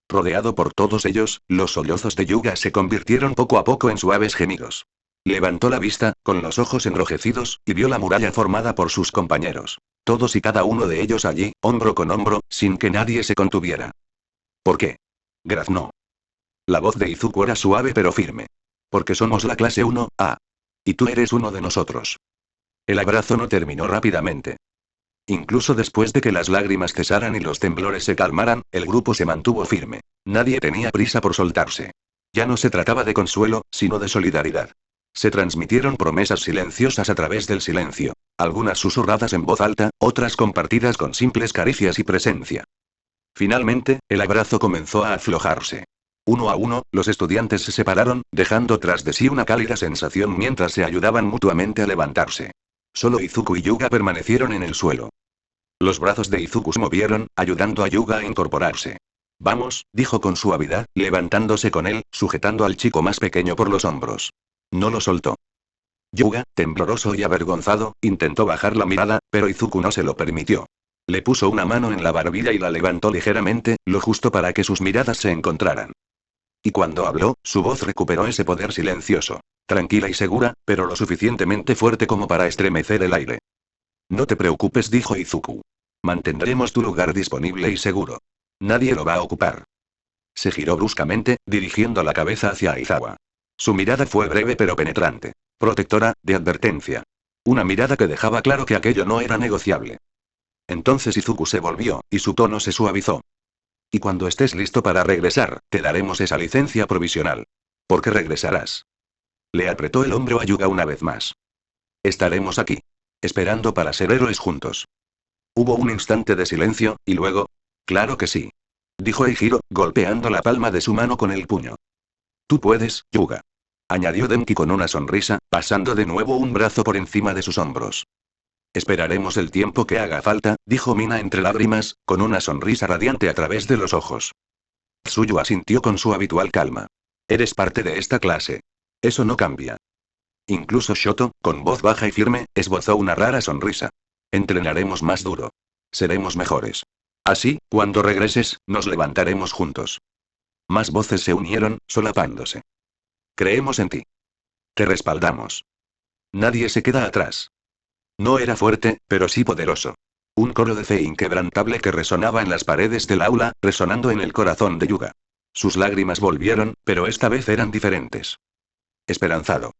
Rodeado por todos ellos, los sollozos de Yuga se convirtieron poco a poco en suaves gemidos. Levantó la vista, con los ojos enrojecidos, y vio la muralla formada por sus compañeros. Todos y cada uno de ellos allí, hombro con hombro, sin que nadie se contuviera. «¿Por qué?», graznó. La voz de Izuku era suave pero firme. «Porque somos la clase 1A. Y tú eres uno de nosotros». El abrazo no terminó rápidamente. Incluso después de que las lágrimas cesaran y los temblores se calmaran, el grupo se mantuvo firme. Nadie tenía prisa por soltarse. Ya no se trataba de consuelo, sino de solidaridad. Se transmitieron promesas silenciosas a través del silencio. Algunas susurradas en voz alta, otras compartidas con simples caricias y presencia. Finalmente, el abrazo comenzó a aflojarse. Uno a uno, los estudiantes se separaron, dejando tras de sí una cálida sensación mientras se ayudaban mutuamente a levantarse. Solo Izuku y Yuga permanecieron en el suelo. Los brazos de Izuku se movieron, ayudando a Yuga a incorporarse. «Vamos», dijo con suavidad, levantándose con él, sujetando al chico más pequeño por los hombros. No lo soltó. Yuga, tembloroso y avergonzado, intentó bajar la mirada, pero Izuku no se lo permitió. Le puso una mano en la barbilla y la levantó ligeramente, lo justo para que sus miradas se encontraran. Y cuando habló, su voz recuperó ese poder silencioso. Tranquila y segura, pero lo suficientemente fuerte como para estremecer el aire. «No te preocupes», dijo Izuku. «Mantendremos tu lugar disponible y seguro. Nadie lo va a ocupar». Se giró bruscamente, dirigiendo la cabeza hacia Aizawa. Su mirada fue breve pero penetrante. Protectora, de advertencia. Una mirada que dejaba claro que aquello no era negociable. Entonces Izuku se volvió, y su tono se suavizó. «Y cuando estés listo para regresar, te daremos esa licencia provisional. ¿Por qué regresarás?» Le apretó el hombro a Yuga una vez más. «Estaremos aquí. Esperando para ser héroes juntos». Hubo un instante de silencio, y luego... Claro que sí. Dijo Eijiro, golpeando la palma de su mano con el puño. Tú puedes, Yuga. Añadió Denki con una sonrisa, pasando de nuevo un brazo por encima de sus hombros. Esperaremos el tiempo que haga falta, dijo Mina entre lágrimas, con una sonrisa radiante a través de los ojos. Tsuyu asintió con su habitual calma. Eres parte de esta clase. Eso no cambia. Incluso Shoto, con voz baja y firme, esbozó una rara sonrisa. Entrenaremos más duro. Seremos mejores. Así, cuando regreses, nos levantaremos juntos. Más voces se unieron, solapándose. Creemos en ti. Te respaldamos. Nadie se queda atrás. No era fuerte, pero sí poderoso. Un coro de fe inquebrantable que resonaba en las paredes del aula, resonando en el corazón de Yuga. Sus lágrimas volvieron, pero esta vez eran diferentes. Esperanzado.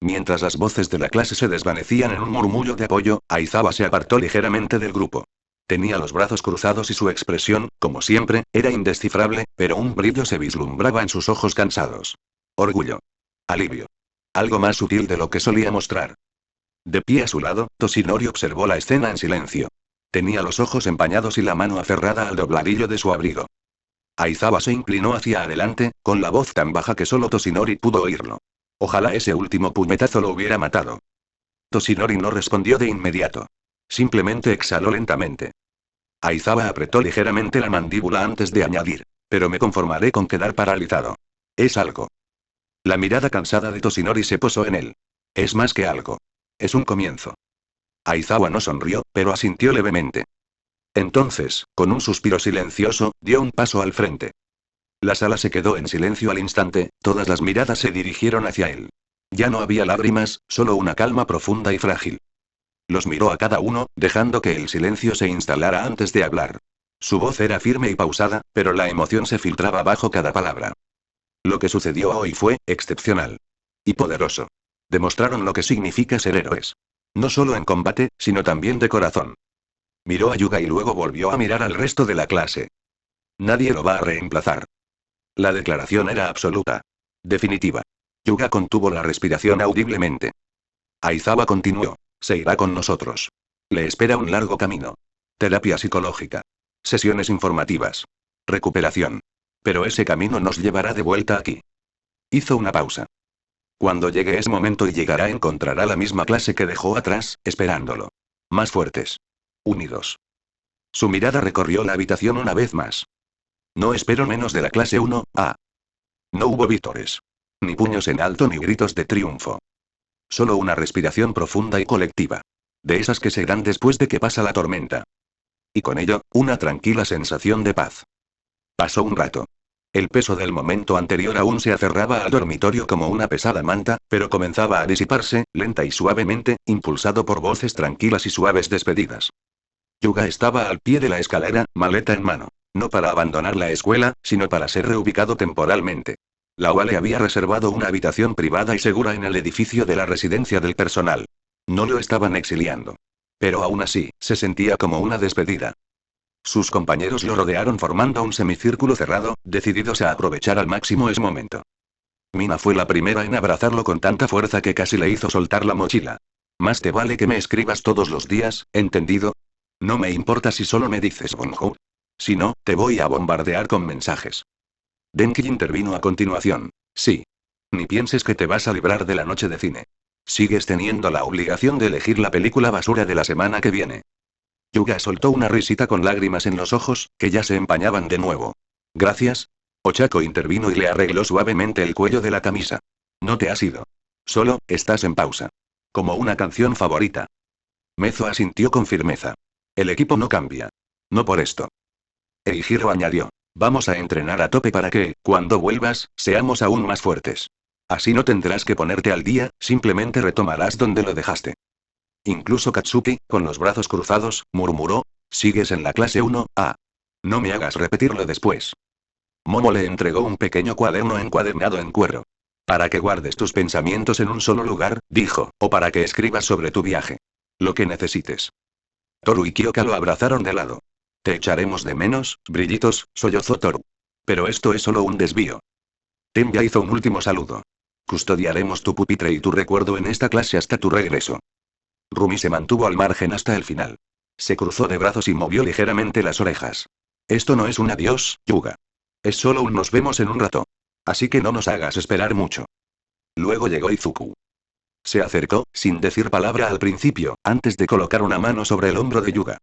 Mientras las voces de la clase se desvanecían en un murmullo de apoyo, Aizawa se apartó ligeramente del grupo. Tenía los brazos cruzados y su expresión, como siempre, era indescifrable, pero un brillo se vislumbraba en sus ojos cansados. Orgullo. Alivio. Algo más sutil de lo que solía mostrar. De pie a su lado, Toshinori observó la escena en silencio. Tenía los ojos empañados y la mano aferrada al dobladillo de su abrigo. Aizawa se inclinó hacia adelante, con la voz tan baja que solo Toshinori pudo oírlo. Ojalá ese último puñetazo lo hubiera matado. Toshinori no respondió de inmediato. Simplemente exhaló lentamente. Aizawa apretó ligeramente la mandíbula antes de añadir. Pero me conformaré con quedar paralizado. Es algo. La mirada cansada de Toshinori se posó en él. Es más que algo. Es un comienzo. Aizawa no sonrió, pero asintió levemente. Entonces, con un suspiro silencioso, dio un paso al frente. La sala se quedó en silencio al instante, todas las miradas se dirigieron hacia él. Ya no había lágrimas, solo una calma profunda y frágil. Los miró a cada uno, dejando que el silencio se instalara antes de hablar. Su voz era firme y pausada, pero la emoción se filtraba bajo cada palabra. Lo que sucedió hoy fue excepcional. Y poderoso. Demostraron lo que significa ser héroes. No solo en combate, sino también de corazón. Miró a Yuga y luego volvió a mirar al resto de la clase. Nadie lo va a reemplazar. La declaración era absoluta. Definitiva. Yuga contuvo la respiración audiblemente. Aizawa continuó. Se irá con nosotros. Le espera un largo camino. Terapia psicológica. Sesiones informativas. Recuperación. Pero ese camino nos llevará de vuelta aquí. Hizo una pausa. Cuando llegue ese momento y llegará encontrará la misma clase que dejó atrás, esperándolo. Más fuertes. Unidos. Su mirada recorrió la habitación una vez más. No espero menos de la clase 1A. No hubo vítores. Ni puños en alto ni gritos de triunfo. Solo una respiración profunda y colectiva. De esas que se dan después de que pasa la tormenta. Y con ello, una tranquila sensación de paz. Pasó un rato. El peso del momento anterior aún se aferraba al dormitorio como una pesada manta, pero comenzaba a disiparse, lenta y suavemente, impulsado por voces tranquilas y suaves despedidas. Yuga estaba al pie de la escalera, maleta en mano. No para abandonar la escuela, sino para ser reubicado temporalmente. La UA le había reservado una habitación privada y segura en el edificio de la residencia del personal. No lo estaban exiliando. Pero aún así, se sentía como una despedida. Sus compañeros lo rodearon formando un semicírculo cerrado, decididos a aprovechar al máximo ese momento. Mina fue la primera en abrazarlo con tanta fuerza que casi le hizo soltar la mochila. Más te vale que me escribas todos los días, ¿entendido? No me importa si solo me dices bonjour. Si no, te voy a bombardear con mensajes. Denki intervino a continuación. Sí. Ni pienses que te vas a librar de la noche de cine. Sigues teniendo la obligación de elegir la película basura de la semana que viene. Yuga soltó una risita con lágrimas en los ojos, que ya se empañaban de nuevo. Gracias. Ochako intervino y le arregló suavemente el cuello de la camisa. No te has ido. Solo, estás en pausa. Como una canción favorita. Mezo asintió con firmeza. El equipo no cambia. No por esto. Eijiro añadió. Vamos a entrenar a tope para que, cuando vuelvas, seamos aún más fuertes. Así no tendrás que ponerte al día, simplemente retomarás donde lo dejaste. Incluso Katsuki, con los brazos cruzados, murmuró, sigues en la clase 1A. No me hagas repetirlo después. Momo le entregó un pequeño cuaderno encuadernado en cuero. Para que guardes tus pensamientos en un solo lugar, dijo, o para que escribas sobre tu viaje. Lo que necesites. Toru y Kyoka lo abrazaron de lado. Te echaremos de menos, brillitos, sollozó Toru. Pero esto es solo un desvío. Tembia hizo un último saludo. Custodiaremos tu pupitre y tu recuerdo en esta clase hasta tu regreso. Rumi se mantuvo al margen hasta el final. Se cruzó de brazos y movió ligeramente las orejas. Esto no es un adiós, Yuga. Es solo un nos vemos en un rato. Así que no nos hagas esperar mucho. Luego llegó Izuku. Se acercó, sin decir palabra al principio, antes de colocar una mano sobre el hombro de Yuga.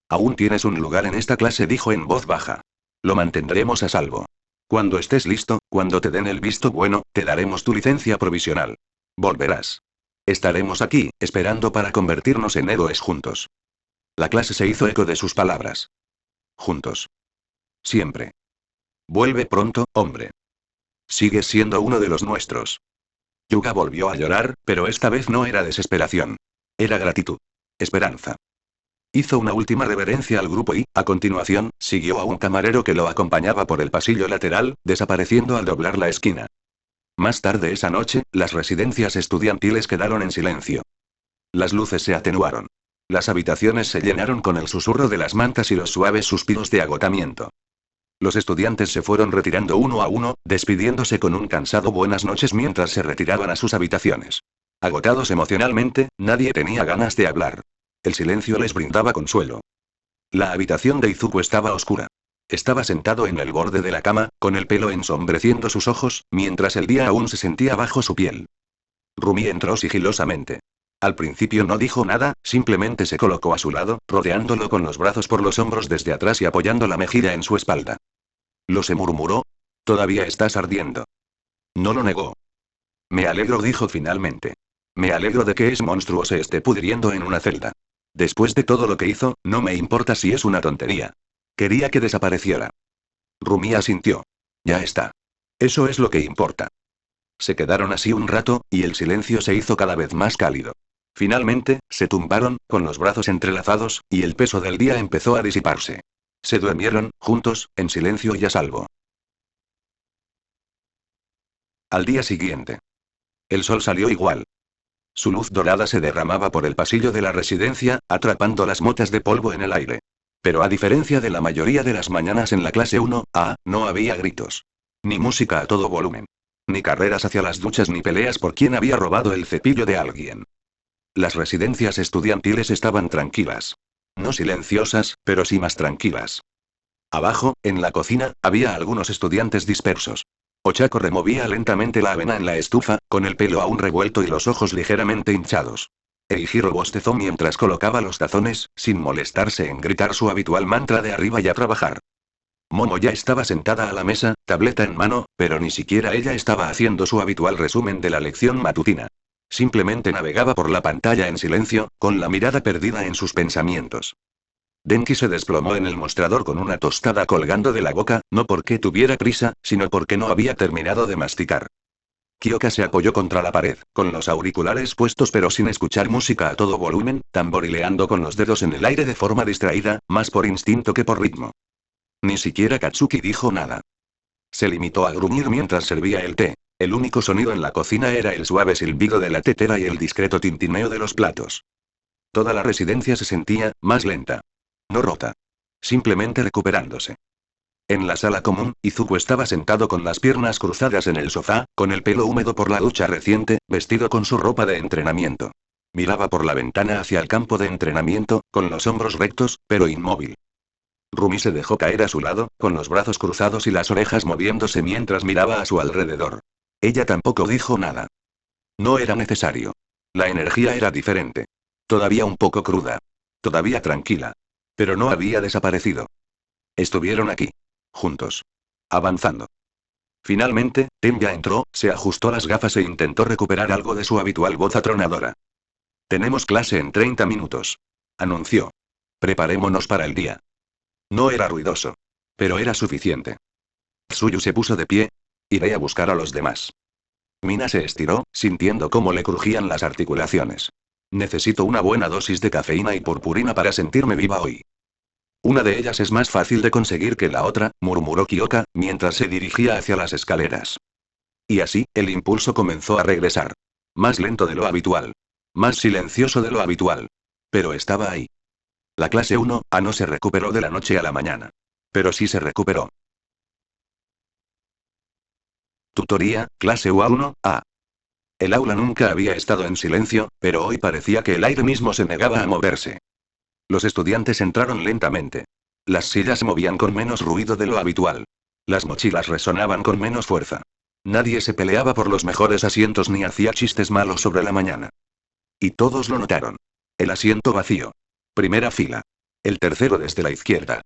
Aún tienes un lugar en esta clase, dijo en voz baja. Lo mantendremos a salvo. Cuando estés listo, cuando te den el visto bueno, te daremos tu licencia provisional. Volverás. Estaremos aquí, esperando para convertirnos en héroes juntos. La clase se hizo eco de sus palabras. Juntos. Siempre. Vuelve pronto, hombre. Sigues siendo uno de los nuestros. Yuga volvió a llorar, pero esta vez no era desesperación. Era gratitud. Esperanza. Hizo una última reverencia al grupo y, a continuación, siguió a un camarero que lo acompañaba por el pasillo lateral, desapareciendo al doblar la esquina. Más tarde esa noche, las residencias estudiantiles quedaron en silencio. Las luces se atenuaron. Las habitaciones se llenaron con el susurro de las mantas y los suaves suspiros de agotamiento. Los estudiantes se fueron retirando uno a uno, despidiéndose con un cansado buenas noches mientras se retiraban a sus habitaciones. Agotados emocionalmente, nadie tenía ganas de hablar. El silencio les brindaba consuelo. La habitación de Izuku estaba oscura. Estaba sentado en el borde de la cama, con el pelo ensombreciendo sus ojos, mientras el día aún se sentía bajo su piel. Rumi entró sigilosamente. Al principio no dijo nada, simplemente se colocó a su lado, rodeándolo con los brazos por los hombros desde atrás y apoyando la mejilla en su espalda. Lo se murmuró. Todavía estás ardiendo. No lo negó. Me alegro, dijo finalmente. Me alegro de que ese monstruo se esté pudriendo en una celda. Después de todo lo que hizo, no me importa si es una tontería. Quería que desapareciera. Rumi asintió. Ya está. Eso es lo que importa. Se quedaron así un rato, y el silencio se hizo cada vez más cálido. Finalmente, se tumbaron, con los brazos entrelazados, y el peso del día empezó a disiparse. Se durmieron, juntos, en silencio y a salvo. Al día siguiente. El sol salió igual. Su luz dorada se derramaba por el pasillo de la residencia, atrapando las motas de polvo en el aire. Pero a diferencia de la mayoría de las mañanas en la clase 1A, no había gritos. Ni música a todo volumen. Ni carreras hacia las duchas ni peleas por quién había robado el cepillo de alguien. Las residencias estudiantiles estaban tranquilas. No silenciosas, pero sí más tranquilas. Abajo, en la cocina, había algunos estudiantes dispersos. Ochako removía lentamente la avena en la estufa, con el pelo aún revuelto y los ojos ligeramente hinchados. Eijiro bostezó mientras colocaba los tazones, sin molestarse en gritar su habitual mantra de arriba y a trabajar. Momo ya estaba sentada a la mesa, tableta en mano, pero ni siquiera ella estaba haciendo su habitual resumen de la lección matutina. Simplemente navegaba por la pantalla en silencio, con la mirada perdida en sus pensamientos. Denki se desplomó en el mostrador con una tostada colgando de la boca, no porque tuviera prisa, sino porque no había terminado de masticar. Kyoka se apoyó contra la pared, con los auriculares puestos pero sin escuchar música a todo volumen, tamborileando con los dedos en el aire de forma distraída, más por instinto que por ritmo. Ni siquiera Katsuki dijo nada. Se limitó a gruñir mientras servía el té. El único sonido en la cocina era el suave silbido de la tetera y el discreto tintineo de los platos. Toda la residencia se sentía, más lenta. No rota. Simplemente recuperándose. En la sala común, Izuku estaba sentado con las piernas cruzadas en el sofá, con el pelo húmedo por la ducha reciente, vestido con su ropa de entrenamiento. Miraba por la ventana hacia el campo de entrenamiento, con los hombros rectos, pero inmóvil. Rumi se dejó caer a su lado, con los brazos cruzados y las orejas moviéndose mientras miraba a su alrededor. Ella tampoco dijo nada. No era necesario. La energía era diferente. Todavía un poco cruda. Todavía tranquila. Pero no había desaparecido. Estuvieron aquí. Juntos. Avanzando. Finalmente, Tenya entró, se ajustó las gafas e intentó recuperar algo de su habitual voz atronadora. Tenemos clase en 30 minutos. Anunció. Preparémonos para el día. No era ruidoso. Pero era suficiente. Tsuyu se puso de pie. Iré a buscar a los demás. Mina se estiró, sintiendo cómo le crujían las articulaciones. Necesito una buena dosis de cafeína y purpurina para sentirme viva hoy. Una de ellas es más fácil de conseguir que la otra, murmuró Kyoka, mientras se dirigía hacia las escaleras. Y así, el impulso comenzó a regresar. Más lento de lo habitual. Más silencioso de lo habitual. Pero estaba ahí. La clase 1A no se recuperó de la noche a la mañana. Pero sí se recuperó. Tutoría, clase UA1A. El aula nunca había estado en silencio, pero hoy parecía que el aire mismo se negaba a moverse. Los estudiantes entraron lentamente. Las sillas se movían con menos ruido de lo habitual. Las mochilas resonaban con menos fuerza. Nadie se peleaba por los mejores asientos ni hacía chistes malos sobre la mañana. Y todos lo notaron. El asiento vacío. Primera fila. El tercero desde la izquierda.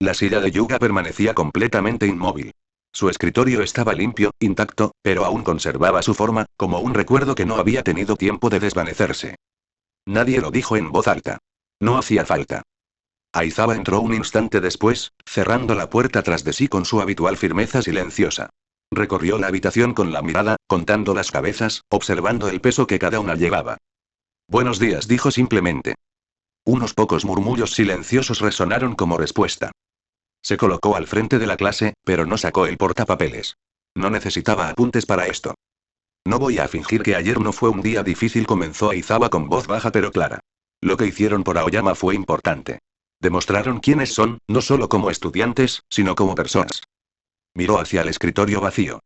La silla de Yuga permanecía completamente inmóvil. Su escritorio estaba limpio, intacto, pero aún conservaba su forma, como un recuerdo que no había tenido tiempo de desvanecerse. Nadie lo dijo en voz alta. No hacía falta. Aizawa entró un instante después, cerrando la puerta tras de sí con su habitual firmeza silenciosa. Recorrió la habitación con la mirada, contando las cabezas, observando el peso que cada una llevaba. Buenos días, dijo simplemente. Unos pocos murmullos silenciosos resonaron como respuesta. Se colocó al frente de la clase, pero no sacó el portapapeles. No necesitaba apuntes para esto. No voy a fingir que ayer no fue un día difícil, comenzó Aizawa con voz baja pero clara. Lo que hicieron por Aoyama fue importante. Demostraron quiénes son, no solo como estudiantes, sino como personas. Miró hacia el escritorio vacío.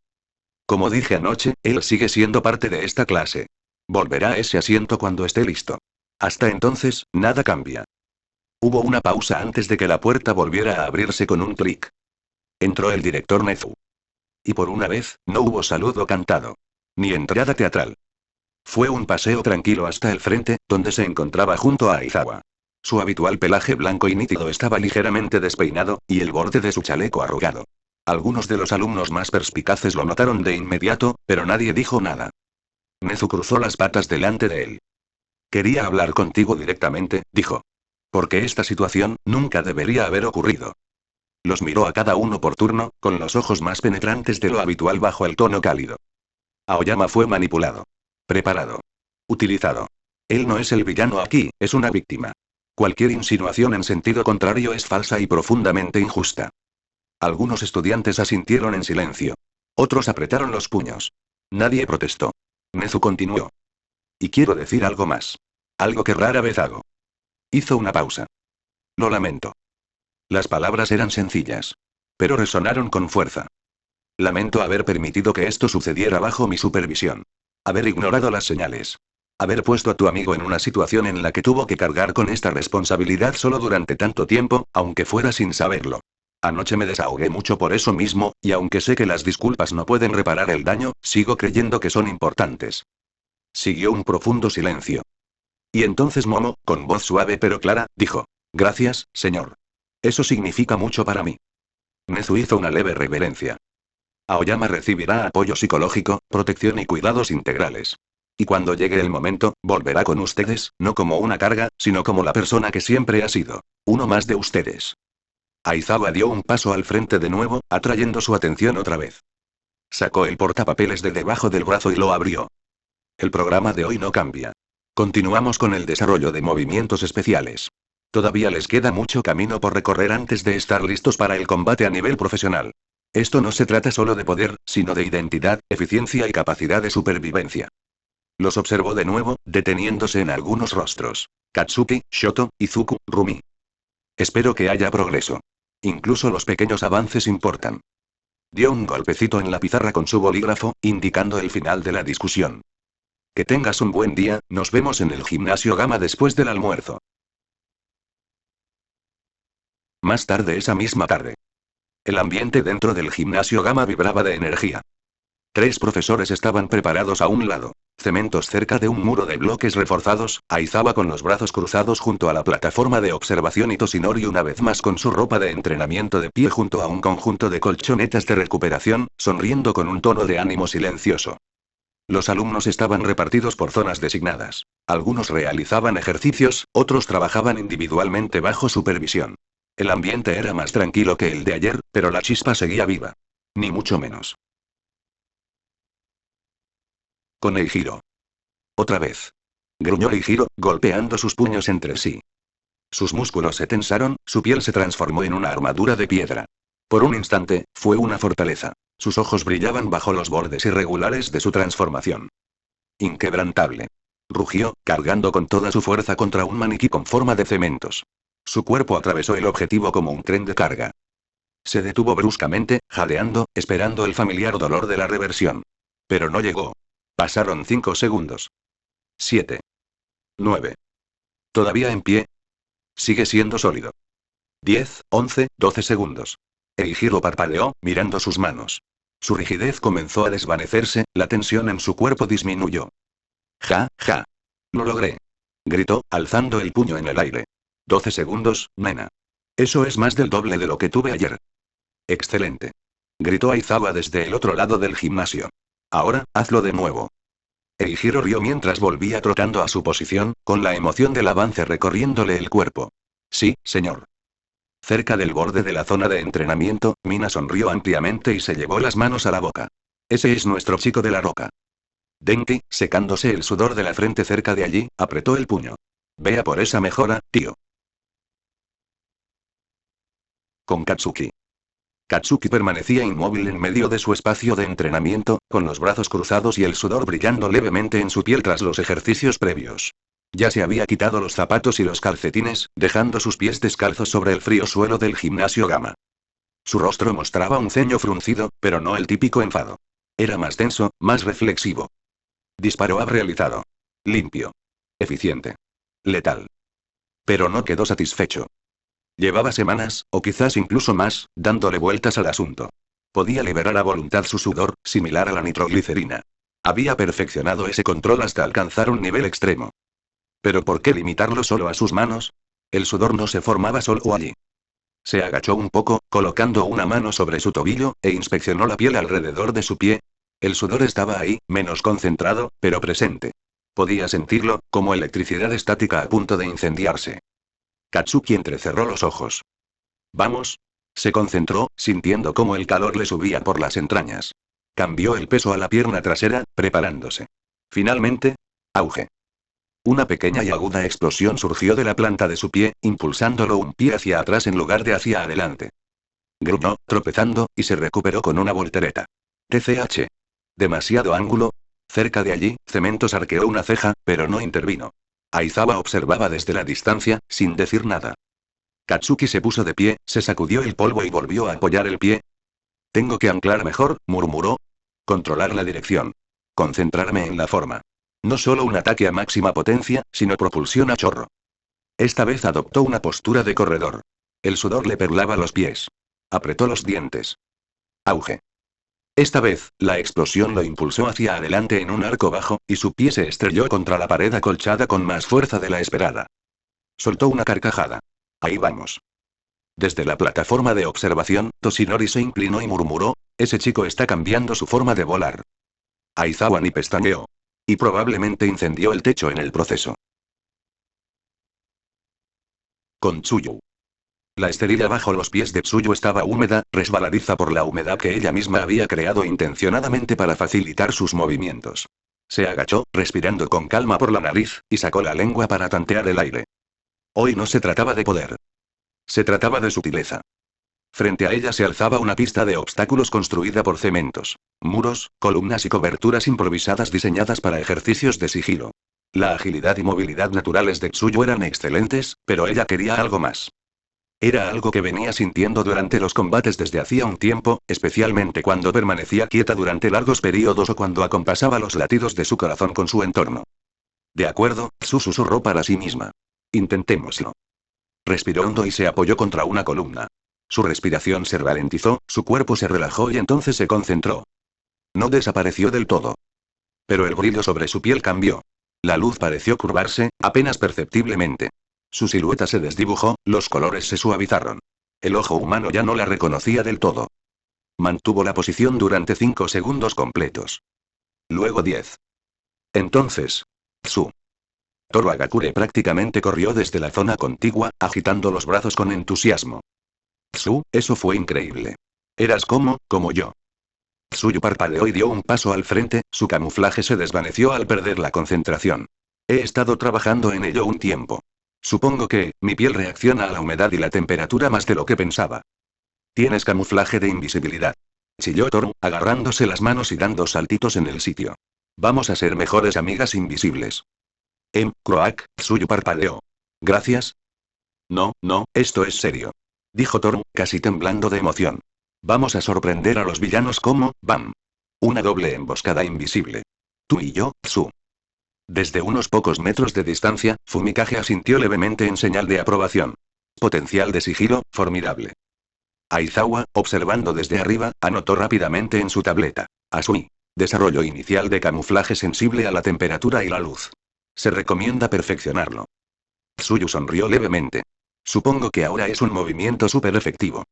Como dije anoche, él sigue siendo parte de esta clase. Volverá a ese asiento cuando esté listo. Hasta entonces, nada cambia. Hubo una pausa antes de que la puerta volviera a abrirse con un clic. Entró el director Nezu. Y por una vez, no hubo saludo cantado. Ni entrada teatral. Fue un paseo tranquilo hasta el frente, donde se encontraba junto a Aizawa. Su habitual pelaje blanco y nítido estaba ligeramente despeinado, y el borde de su chaleco arrugado. Algunos de los alumnos más perspicaces lo notaron de inmediato, pero nadie dijo nada. Nezu cruzó las patas delante de él. Quería hablar contigo directamente, dijo. Porque esta situación, nunca debería haber ocurrido. Los miró a cada uno por turno, con los ojos más penetrantes de lo habitual bajo el tono cálido. Aoyama fue manipulado. Preparado. Utilizado. Él no es el villano aquí, es una víctima. Cualquier insinuación en sentido contrario es falsa y profundamente injusta. Algunos estudiantes asintieron en silencio. Otros apretaron los puños. Nadie protestó. Nezu continuó. Y quiero decir algo más. Algo que rara vez hago. Hizo una pausa. Lo lamento. Las palabras eran sencillas. Pero resonaron con fuerza. Lamento haber permitido que esto sucediera bajo mi supervisión. Haber ignorado las señales. Haber puesto a tu amigo en una situación en la que tuvo que cargar con esta responsabilidad solo durante tanto tiempo, aunque fuera sin saberlo. Anoche me desahogué mucho por eso mismo, y aunque sé que las disculpas no pueden reparar el daño, sigo creyendo que son importantes. Siguió un profundo silencio. Y entonces Momo, con voz suave pero clara, dijo. Gracias, señor. Eso significa mucho para mí. Nezu hizo una leve reverencia. Aoyama recibirá apoyo psicológico, protección y cuidados integrales. Y cuando llegue el momento, volverá con ustedes, no como una carga, sino como la persona que siempre ha sido. Uno más de ustedes. Aizawa dio un paso al frente de nuevo, atrayendo su atención otra vez. Sacó el portapapeles de debajo del brazo y lo abrió. El programa de hoy no cambia. Continuamos con el desarrollo de movimientos especiales. Todavía les queda mucho camino por recorrer antes de estar listos para el combate a nivel profesional. Esto no se trata solo de poder, sino de identidad, eficiencia y capacidad de supervivencia. Los observó de nuevo, deteniéndose en algunos rostros. Katsuki, Shoto, Izuku, Rumi. Espero que haya progreso. Incluso los pequeños avances importan. Dio un golpecito en la pizarra con su bolígrafo, indicando el final de la discusión. Que tengas un buen día, nos vemos en el gimnasio Gama después del almuerzo. Más tarde esa misma tarde. El ambiente dentro del gimnasio Gama vibraba de energía. 3 profesores estaban preparados a un lado. Cementos cerca de un muro de bloques reforzados, Aizawa con los brazos cruzados junto a la plataforma de observación y Toshinori una vez más con su ropa de entrenamiento de pie junto a un conjunto de colchonetas de recuperación, sonriendo con un tono de ánimo silencioso. Los alumnos estaban repartidos por zonas designadas. Algunos realizaban ejercicios, otros trabajaban individualmente bajo supervisión. El ambiente era más tranquilo que el de ayer, pero la chispa seguía viva. Ni mucho menos. Con Eijiro. Otra vez. Gruñó Eijiro, golpeando sus puños entre sí. Sus músculos se tensaron, su piel se transformó en una armadura de piedra. Por un instante, fue una fortaleza. Sus ojos brillaban bajo los bordes irregulares de su transformación. Inquebrantable. Rugió, cargando con toda su fuerza contra un maniquí con forma de cementos. Su cuerpo atravesó el objetivo como un tren de carga. Se detuvo bruscamente, jadeando, esperando el familiar dolor de la reversión. Pero no llegó. Pasaron 5 segundos. 7. 9. ¿Todavía en pie? Sigue siendo sólido. 10, 11, 12 segundos. Eijiro parpadeó, mirando sus manos. Su rigidez comenzó a desvanecerse, la tensión en su cuerpo disminuyó. Ja, ja. Lo logré. Gritó, alzando el puño en el aire. 12 segundos, nena. Eso es más del doble de lo que tuve ayer. Excelente. Gritó Aizawa desde el otro lado del gimnasio. Ahora, hazlo de nuevo. Eijiro rió mientras volvía trotando a su posición, con la emoción del avance recorriéndole el cuerpo. Sí, señor. Cerca del borde de la zona de entrenamiento, Mina sonrió ampliamente y se llevó las manos a la boca. Ese es nuestro chico de la roca. Denki, secándose el sudor de la frente cerca de allí, apretó el puño. Vea por esa mejora, tío. Con Katsuki. Katsuki permanecía inmóvil en medio de su espacio de entrenamiento, con los brazos cruzados y el sudor brillando levemente en su piel tras los ejercicios previos. Ya se había quitado los zapatos y los calcetines, dejando sus pies descalzos sobre el frío suelo del gimnasio Gama. Su rostro mostraba un ceño fruncido, pero no el típico enfado. Era más tenso, más reflexivo. Disparo realizado. Limpio. Eficiente. Letal. Pero no quedó satisfecho. Llevaba semanas, o quizás incluso más, dándole vueltas al asunto. Podía liberar a voluntad su sudor, similar a la nitroglicerina. Había perfeccionado ese control hasta alcanzar un nivel extremo. ¿Pero por qué limitarlo solo a sus manos? El sudor no se formaba solo allí. Se agachó un poco, colocando una mano sobre su tobillo, e inspeccionó la piel alrededor de su pie. El sudor estaba ahí, menos concentrado, pero presente. Podía sentirlo, como electricidad estática a punto de incendiarse. Katsuki entrecerró los ojos. Vamos. Se concentró, sintiendo cómo el calor le subía por las entrañas. Cambió el peso a la pierna trasera, preparándose. Finalmente, auge. Una pequeña y aguda explosión surgió de la planta de su pie, impulsándolo un pie hacia atrás en lugar de hacia adelante. Gruñó, tropezando, y se recuperó con una voltereta. TCH. Demasiado ángulo. Cerca de allí, Cementos arqueó una ceja, pero no intervino. Aizawa observaba desde la distancia, sin decir nada. Katsuki se puso de pie, se sacudió el polvo y volvió a apoyar el pie. Tengo que anclar mejor, murmuró. Controlar la dirección. Concentrarme en la forma. No solo un ataque a máxima potencia, sino propulsión a chorro. Esta vez adoptó una postura de corredor. El sudor le perlaba los pies. Apretó los dientes. Auge. Esta vez, la explosión lo impulsó hacia adelante en un arco bajo, y su pie se estrelló contra la pared acolchada con más fuerza de la esperada. Soltó una carcajada. Ahí vamos. Desde la plataforma de observación, Toshinori se inclinó y murmuró, ese chico está cambiando su forma de volar. Aizawa ni pestañeó. Y probablemente incendió el techo en el proceso. Con Tsuyu. La esterilla bajo los pies de Tsuyu estaba húmeda, resbaladiza por la humedad que ella misma había creado intencionadamente para facilitar sus movimientos. Se agachó, respirando con calma por la nariz, y sacó la lengua para tantear el aire. Hoy no se trataba de poder. Se trataba de sutileza. Frente a ella se alzaba una pista de obstáculos construida por cementos, muros, columnas y coberturas improvisadas diseñadas para ejercicios de sigilo. La agilidad y movilidad naturales de Tsuyu eran excelentes, pero ella quería algo más. Era algo que venía sintiendo durante los combates desde hacía un tiempo, especialmente cuando permanecía quieta durante largos periodos o cuando acompasaba los latidos de su corazón con su entorno. De acuerdo, Tsu susurró para sí misma. Intentémoslo. Respiró hondo y se apoyó contra una columna. Su respiración se ralentizó, su cuerpo se relajó y entonces se concentró. No desapareció del todo. Pero el brillo sobre su piel cambió. La luz pareció curvarse, apenas perceptiblemente. Su silueta se desdibujó, los colores se suavizaron. El ojo humano ya no la reconocía del todo. Mantuvo la posición durante 5 segundos completos. Luego 10. Entonces. Tsu. Toru Agakure prácticamente corrió desde la zona contigua, agitando los brazos con entusiasmo. Tsu, eso fue increíble. Eras como yo. Tsuyu parpadeó y dio un paso al frente, su camuflaje se desvaneció al perder la concentración. He estado trabajando en ello un tiempo. Supongo que, mi piel reacciona a la humedad y la temperatura más de lo que pensaba. Tienes camuflaje de invisibilidad. Chilló Toru, agarrándose las manos y dando saltitos en el sitio. Vamos a ser mejores amigas invisibles. Croak, Tsuyu parpadeó. Gracias. No, esto es serio. Dijo Toru, casi temblando de emoción. Vamos a sorprender a los villanos como, ¡bam! Una doble emboscada invisible. Tú y yo, Tsu. Desde unos pocos metros de distancia, Fumikage asintió levemente en señal de aprobación. Potencial de sigilo, formidable. Aizawa, observando desde arriba, anotó rápidamente en su tableta. Asui. Desarrollo inicial de camuflaje sensible a la temperatura y la luz. Se recomienda perfeccionarlo. Tsuyu sonrió levemente. Supongo que ahora es un movimiento súper efectivo.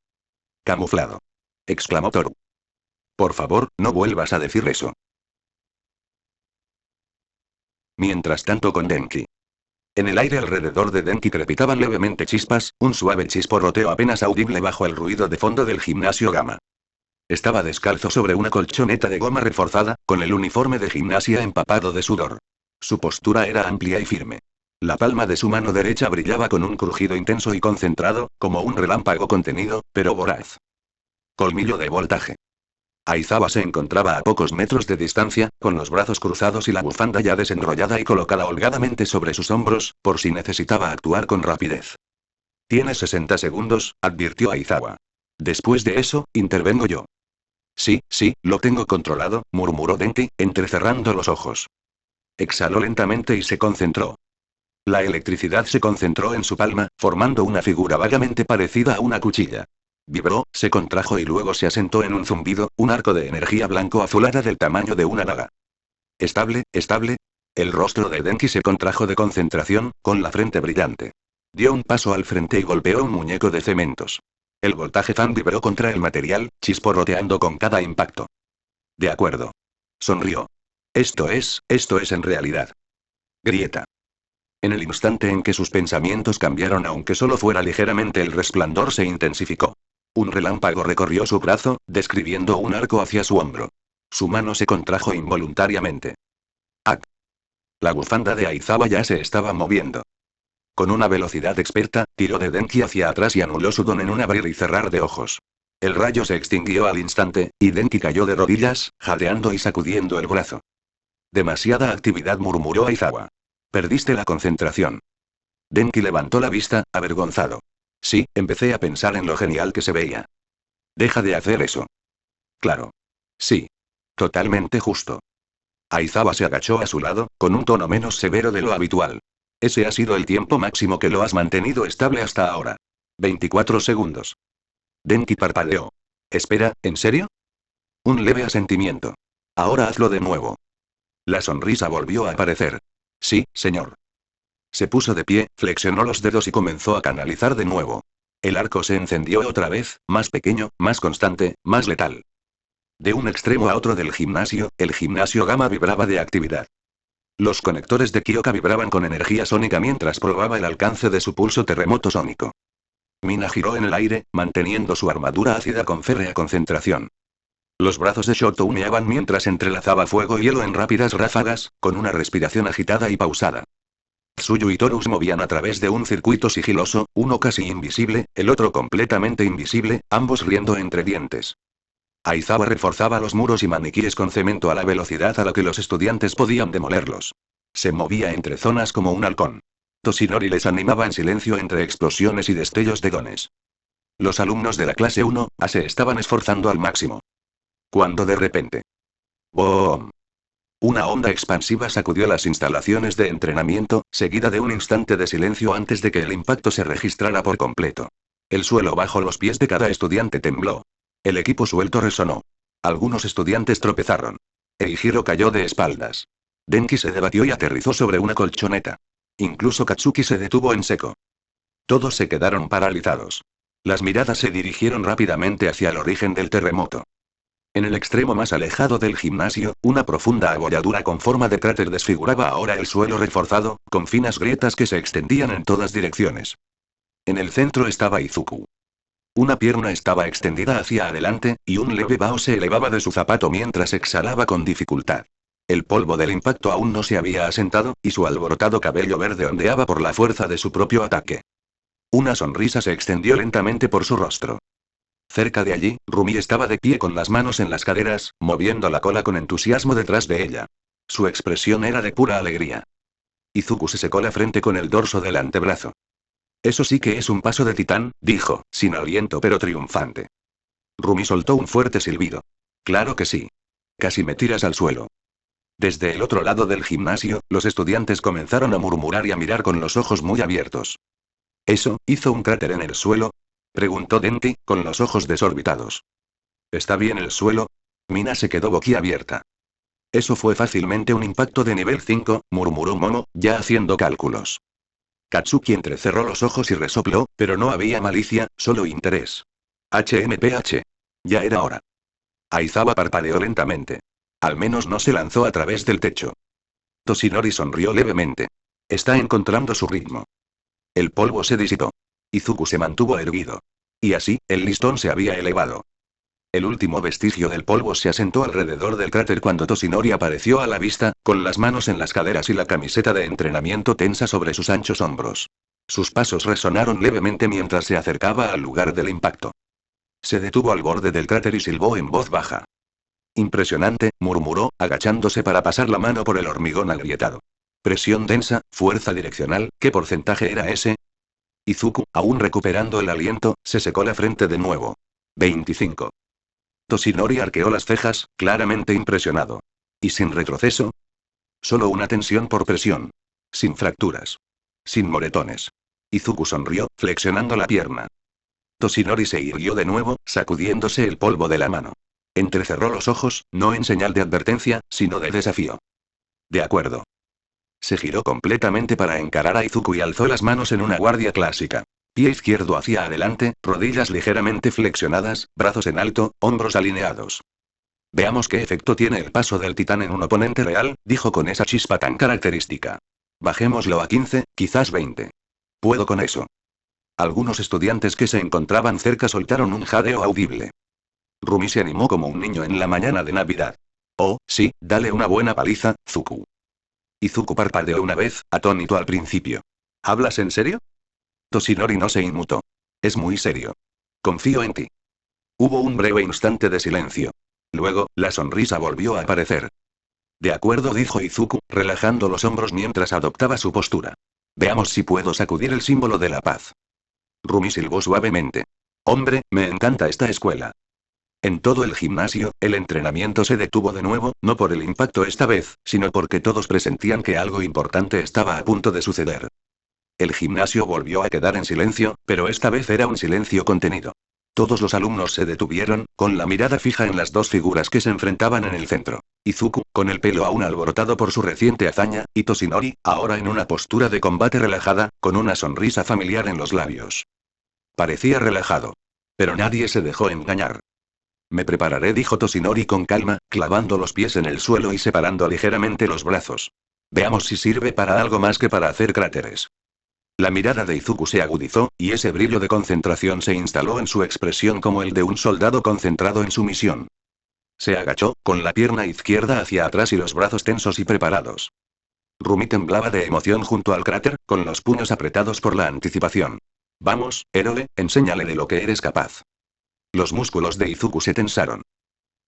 Camuflado. Exclamó Toru. Por favor, no vuelvas a decir eso. Mientras tanto con Denki. En el aire alrededor de Denki crepitaban levemente chispas, un suave chisporroteo apenas audible bajo el ruido de fondo del gimnasio Gama. Estaba descalzo sobre una colchoneta de goma reforzada, con el uniforme de gimnasia empapado de sudor. Su postura era amplia y firme. La palma de su mano derecha brillaba con un crujido intenso y concentrado, como un relámpago contenido, pero voraz. Colmillo de voltaje. Aizawa se encontraba a pocos metros de distancia, con los brazos cruzados y la bufanda ya desenrollada y colocada holgadamente sobre sus hombros, por si necesitaba actuar con rapidez. «Tienes 60 segundos», advirtió Aizawa. «Después de eso, intervengo yo». «Sí, lo tengo controlado», murmuró Denki, entrecerrando los ojos. Exhaló lentamente y se concentró. La electricidad se concentró en su palma, formando una figura vagamente parecida a una cuchilla. Vibró, se contrajo y luego se asentó en un zumbido, un arco de energía blanco-azulada del tamaño de una daga. Estable. El rostro de Denki se contrajo de concentración, con la frente brillante. Dio un paso al frente y golpeó un muñeco de cementos. El voltaje fan vibró contra el material, chisporroteando con cada impacto. De acuerdo. Sonrió. Esto es en realidad. Grieta. En el instante en que sus pensamientos cambiaron, aunque solo fuera ligeramente, el resplandor se intensificó. Un relámpago recorrió su brazo, describiendo un arco hacia su hombro. Su mano se contrajo involuntariamente. ¡Ac! La bufanda de Aizawa ya se estaba moviendo. Con una velocidad experta, tiró de Denki hacia atrás y anuló su don en un abrir y cerrar de ojos. El rayo se extinguió al instante, y Denki cayó de rodillas, jadeando y sacudiendo el brazo. Demasiada actividad, murmuró Aizawa. Perdiste la concentración. Denki levantó la vista, avergonzado. Sí, empecé a pensar en lo genial que se veía. Deja de hacer eso. Claro. Sí. Totalmente justo. Aizawa se agachó a su lado, con un tono menos severo de lo habitual. Ese ha sido el tiempo máximo que lo has mantenido estable hasta ahora. 24 segundos. Denki parpadeó. Espera, ¿en serio? Un leve asentimiento. Ahora hazlo de nuevo. La sonrisa volvió a aparecer. Sí, señor. Se puso de pie, flexionó los dedos y comenzó a canalizar de nuevo. El arco se encendió otra vez, más pequeño, más constante, más letal. De un extremo a otro del gimnasio, el gimnasio Gama vibraba de actividad. Los conectores de Kyoka vibraban con energía sónica mientras probaba el alcance de su pulso terremoto sónico. Mina giró en el aire, manteniendo su armadura ácida con férrea concentración. Los brazos de Shoto humeaban mientras entrelazaba fuego y hielo en rápidas ráfagas, con una respiración agitada y pausada. Tsuyu y Toru se movían a través de un circuito sigiloso, uno casi invisible, el otro completamente invisible, ambos riendo entre dientes. Aizawa reforzaba los muros y maniquíes con cemento a la velocidad a la que los estudiantes podían demolerlos. Se movía entre zonas como un halcón. Toshinori les animaba en silencio entre explosiones y destellos de dones. Los alumnos de la clase 1A se estaban esforzando al máximo. Cuando de repente... ¡Boom! Una onda expansiva sacudió las instalaciones de entrenamiento, seguida de un instante de silencio antes de que el impacto se registrara por completo. El suelo bajo los pies de cada estudiante tembló. El equipo suelto resonó. Algunos estudiantes tropezaron. Eihiro cayó de espaldas. Denki se debatió y aterrizó sobre una colchoneta. Incluso Katsuki se detuvo en seco. Todos se quedaron paralizados. Las miradas se dirigieron rápidamente hacia el origen del terremoto. En el extremo más alejado del gimnasio, una profunda abolladura con forma de cráter desfiguraba ahora el suelo reforzado, con finas grietas que se extendían en todas direcciones. En el centro estaba Izuku. Una pierna estaba extendida hacia adelante, y un leve vaho se elevaba de su zapato mientras exhalaba con dificultad. El polvo del impacto aún no se había asentado, y su alborotado cabello verde ondeaba por la fuerza de su propio ataque. Una sonrisa se extendió lentamente por su rostro. Cerca de allí, Rumi estaba de pie con las manos en las caderas, moviendo la cola con entusiasmo detrás de ella. Su expresión era de pura alegría. Izuku se secó la frente con el dorso del antebrazo. Eso sí que es un paso de titán, dijo, sin aliento pero triunfante. Rumi soltó un fuerte silbido. Claro que sí. Casi me tiras al suelo. Desde el otro lado del gimnasio, los estudiantes comenzaron a murmurar y a mirar con los ojos muy abiertos. ¿Eso hizo un cráter en el suelo? Preguntó Denki, con los ojos desorbitados. ¿Está bien el suelo? Mina se quedó boquiabierta. Eso fue fácilmente un impacto de nivel 5, murmuró Momo, ya haciendo cálculos. Katsuki entrecerró los ojos y resopló, pero no había malicia, solo interés. HMPH. Ya era hora. Aizawa parpadeó lentamente. Al menos no se lanzó a través del techo. Toshinori sonrió levemente. Está encontrando su ritmo. El polvo se disipó. Izuku se mantuvo erguido. Y así, el listón se había elevado. El último vestigio del polvo se asentó alrededor del cráter cuando Toshinori apareció a la vista, con las manos en las caderas y la camiseta de entrenamiento tensa sobre sus anchos hombros. Sus pasos resonaron levemente mientras se acercaba al lugar del impacto. Se detuvo al borde del cráter y silbó en voz baja. Impresionante, murmuró, agachándose para pasar la mano por el hormigón agrietado. Presión densa, fuerza direccional, ¿qué porcentaje era ese? Izuku, aún recuperando el aliento, se secó la frente de nuevo. 25. Toshinori arqueó las cejas, claramente impresionado. ¿Y sin retroceso? Solo una tensión por presión. Sin fracturas. Sin moretones. Izuku sonrió, flexionando la pierna. Toshinori se irguió de nuevo, sacudiéndose el polvo de la mano. Entrecerró los ojos, no en señal de advertencia, sino de desafío. De acuerdo. Se giró completamente para encarar a Izuku y alzó las manos en una guardia clásica. Pie izquierdo hacia adelante, rodillas ligeramente flexionadas, brazos en alto, hombros alineados. Veamos qué efecto tiene el paso del titán en un oponente real, dijo con esa chispa tan característica. Bajémoslo a 15, quizás 20. Puedo con eso. Algunos estudiantes que se encontraban cerca soltaron un jadeo audible. Rumi se animó como un niño en la mañana de Navidad. Oh, sí, dale una buena paliza, Zuku. Izuku parpadeó una vez, atónito al principio. ¿Hablas en serio? Toshinori no se inmutó. Es muy serio. Confío en ti. Hubo un breve instante de silencio. Luego, la sonrisa volvió a aparecer. De acuerdo, dijo Izuku, relajando los hombros mientras adoptaba su postura. Veamos si puedo sacudir el símbolo de la paz. Rumi silbó suavemente. Hombre, me encanta esta escuela. En todo el gimnasio, el entrenamiento se detuvo de nuevo, no por el impacto esta vez, sino porque todos presentían que algo importante estaba a punto de suceder. El gimnasio volvió a quedar en silencio, pero esta vez era un silencio contenido. Todos los alumnos se detuvieron, con la mirada fija en las dos figuras que se enfrentaban en el centro. Izuku, con el pelo aún alborotado por su reciente hazaña, y Toshinori, ahora en una postura de combate relajada, con una sonrisa familiar en los labios. Parecía relajado. Pero nadie se dejó engañar. Me prepararé, dijo Toshinori con calma, clavando los pies en el suelo y separando ligeramente los brazos. Veamos si sirve para algo más que para hacer cráteres. La mirada de Izuku se agudizó, y ese brillo de concentración se instaló en su expresión como el de un soldado concentrado en su misión. Se agachó, con la pierna izquierda hacia atrás y los brazos tensos y preparados. Rumi temblaba de emoción junto al cráter, con los puños apretados por la anticipación. Vamos, héroe, enséñale de lo que eres capaz. Los músculos de Izuku se tensaron.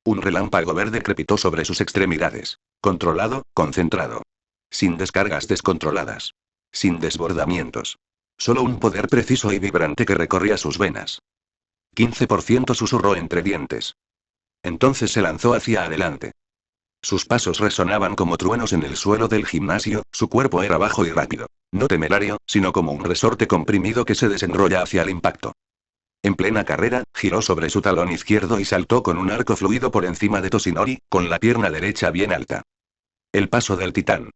Un relámpago verde crepitó sobre sus extremidades. Controlado, concentrado. Sin descargas descontroladas. Sin desbordamientos. Solo un poder preciso y vibrante que recorría sus venas. 15%, susurró entre dientes. Entonces se lanzó hacia adelante. Sus pasos resonaban como truenos en el suelo del gimnasio, su cuerpo era bajo y rápido. No temerario, sino como un resorte comprimido que se desenrolla hacia el impacto. En plena carrera, giró sobre su talón izquierdo y saltó con un arco fluido por encima de Toshinori, con la pierna derecha bien alta. El paso del titán.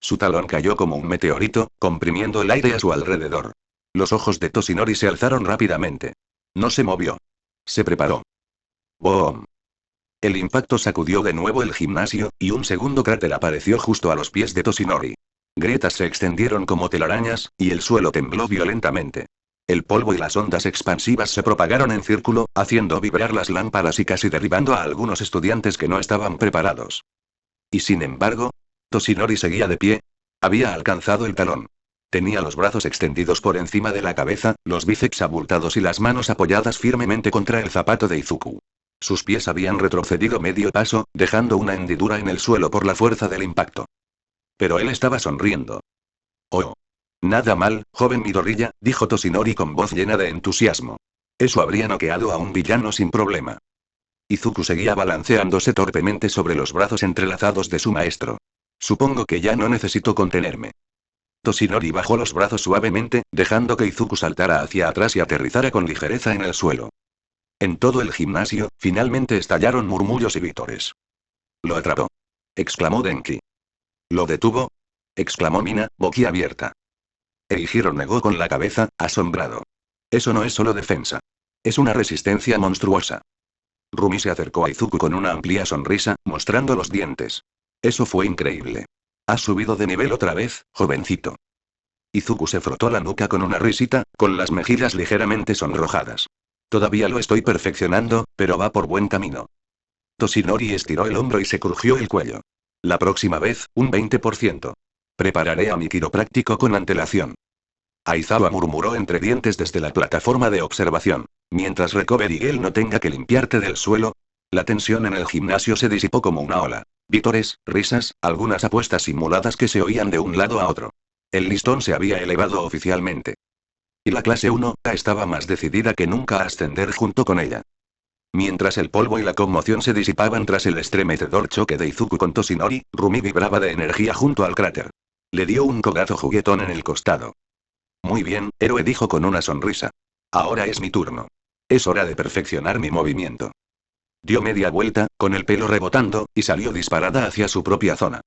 Su talón cayó como un meteorito, comprimiendo el aire a su alrededor. Los ojos de Toshinori se alzaron rápidamente. No se movió. Se preparó. ¡Boom! El impacto sacudió de nuevo el gimnasio, y un segundo cráter apareció justo a los pies de Toshinori. Grietas se extendieron como telarañas, y el suelo tembló violentamente. El polvo y las ondas expansivas se propagaron en círculo, haciendo vibrar las lámparas y casi derribando a algunos estudiantes que no estaban preparados. Y sin embargo, Toshinori seguía de pie. Había alcanzado el talón. Tenía los brazos extendidos por encima de la cabeza, los bíceps abultados y las manos apoyadas firmemente contra el zapato de Izuku. Sus pies habían retrocedido medio paso, dejando una hendidura en el suelo por la fuerza del impacto. Pero él estaba sonriendo. Oh. Nada mal, joven Midoriya, dijo Toshinori con voz llena de entusiasmo. Eso habría noqueado a un villano sin problema. Izuku seguía balanceándose torpemente sobre los brazos entrelazados de su maestro. Supongo que ya no necesito contenerme. Toshinori bajó los brazos suavemente, dejando que Izuku saltara hacia atrás y aterrizara con ligereza en el suelo. En todo el gimnasio, finalmente estallaron murmullos y vítores. Lo atrapó, exclamó Denki. ¿Lo detuvo? Exclamó Mina, boquiabierta. Eijiro negó con la cabeza, asombrado. Eso no es solo defensa. Es una resistencia monstruosa. Rumi se acercó a Izuku con una amplia sonrisa, mostrando los dientes. Eso fue increíble. ¿Has subido de nivel otra vez, jovencito? Izuku se frotó la nuca con una risita, con las mejillas ligeramente sonrojadas. Todavía lo estoy perfeccionando, pero va por buen camino. Toshinori estiró el hombro y se crujió el cuello. La próxima vez, un 20%. Prepararé a mi quiropráctico con antelación. Aizawa murmuró entre dientes desde la plataforma de observación. Mientras Recover y Gel no tenga que limpiarte del suelo. La tensión en el gimnasio se disipó como una ola. Vítores, risas, algunas apuestas simuladas que se oían de un lado a otro. El listón se había elevado oficialmente. Y la clase 1 estaba más decidida que nunca a ascender junto con ella. Mientras el polvo y la conmoción se disipaban tras el estremecedor choque de Izuku con Toshinori, Rumi vibraba de energía junto al cráter. Le dio un codazo juguetón en el costado. Muy bien, héroe, dijo con una sonrisa. Ahora es mi turno. Es hora de perfeccionar mi movimiento. Dio media vuelta, con el pelo rebotando, y salió disparada hacia su propia zona.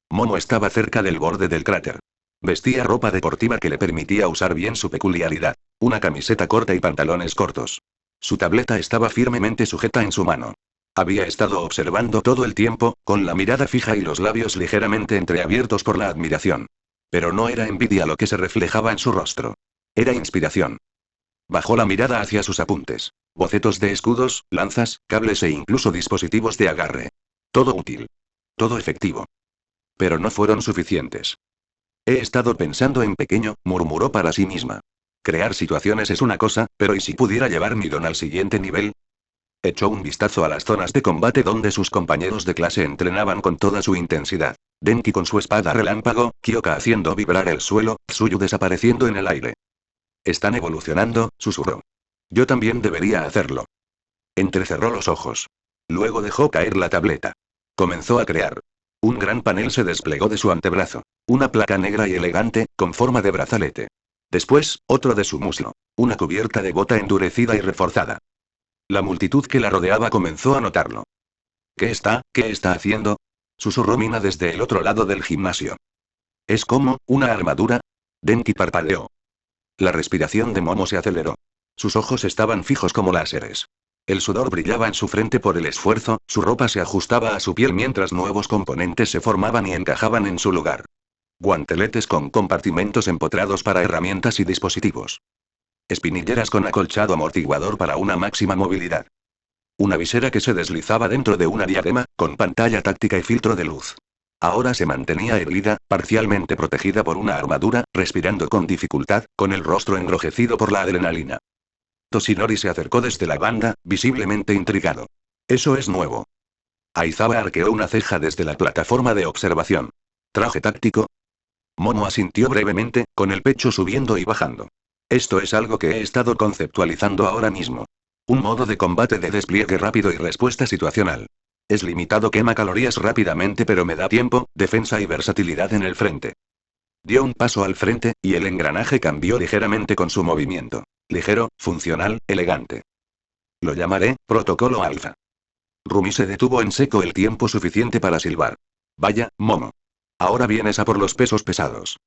Momo estaba cerca del borde del cráter. Vestía ropa deportiva que le permitía usar bien su peculiaridad. Una camiseta corta y pantalones cortos. Su tableta estaba firmemente sujeta en su mano. Había estado observando todo el tiempo, con la mirada fija y los labios ligeramente entreabiertos por la admiración. Pero no era envidia lo que se reflejaba en su rostro. Era inspiración. Bajó la mirada hacia sus apuntes. Bocetos de escudos, lanzas, cables e incluso dispositivos de agarre. Todo útil. Todo efectivo. Pero no fueron suficientes. He estado pensando en pequeño, murmuró para sí misma. Crear situaciones es una cosa, pero ¿y si pudiera llevar mi don al siguiente nivel? Echó un vistazo a las zonas de combate donde sus compañeros de clase entrenaban con toda su intensidad. Denki con su espada relámpago, Kyoka haciendo vibrar el suelo, Tsuyu desapareciendo en el aire. Están evolucionando, susurró. Yo también debería hacerlo. Entrecerró los ojos. Luego dejó caer la tableta. Comenzó a crear. Un gran panel se desplegó de su antebrazo. Una placa negra y elegante, con forma de brazalete. Después, otro de su muslo. Una cubierta de bota endurecida y reforzada. La multitud que la rodeaba comenzó a notarlo. ¿Qué está haciendo? Susurró Mina desde el otro lado del gimnasio. ¿Es como una armadura? Denki parpadeó. La respiración de Momo se aceleró. Sus ojos estaban fijos como láseres. El sudor brillaba en su frente por el esfuerzo, su ropa se ajustaba a su piel mientras nuevos componentes se formaban y encajaban en su lugar. Guanteletes con compartimentos empotrados para herramientas y dispositivos. Espinilleras con acolchado amortiguador para una máxima movilidad. Una visera que se deslizaba dentro de una diadema, con pantalla táctica y filtro de luz. Ahora se mantenía erguida, parcialmente protegida por una armadura, respirando con dificultad, con el rostro enrojecido por la adrenalina. Toshinori se acercó desde la banda, visiblemente intrigado. Eso es nuevo. Aizawa arqueó una ceja desde la plataforma de observación. ¿Traje táctico? Momo asintió brevemente, con el pecho subiendo y bajando. Esto es algo que he estado conceptualizando ahora mismo. Un modo de combate de despliegue rápido y respuesta situacional. Es limitado, quema calorías rápidamente, pero me da tiempo, defensa y versatilidad en el frente. Dio un paso al frente, y el engranaje cambió ligeramente con su movimiento. Ligero, funcional, elegante. Lo llamaré Protocolo Alfa. Rumi se detuvo en seco el tiempo suficiente para silbar. Vaya, Momo. Ahora vienes a por los pesos pesados.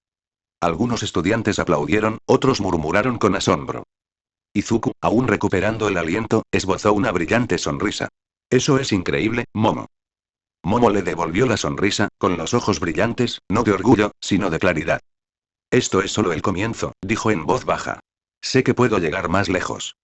Algunos estudiantes aplaudieron, otros murmuraron con asombro. Izuku, aún recuperando el aliento, esbozó una brillante sonrisa. Eso es increíble, Momo. Momo le devolvió la sonrisa, con los ojos brillantes, no de orgullo, sino de claridad. Esto es solo el comienzo, dijo en voz baja. Sé que puedo llegar más lejos.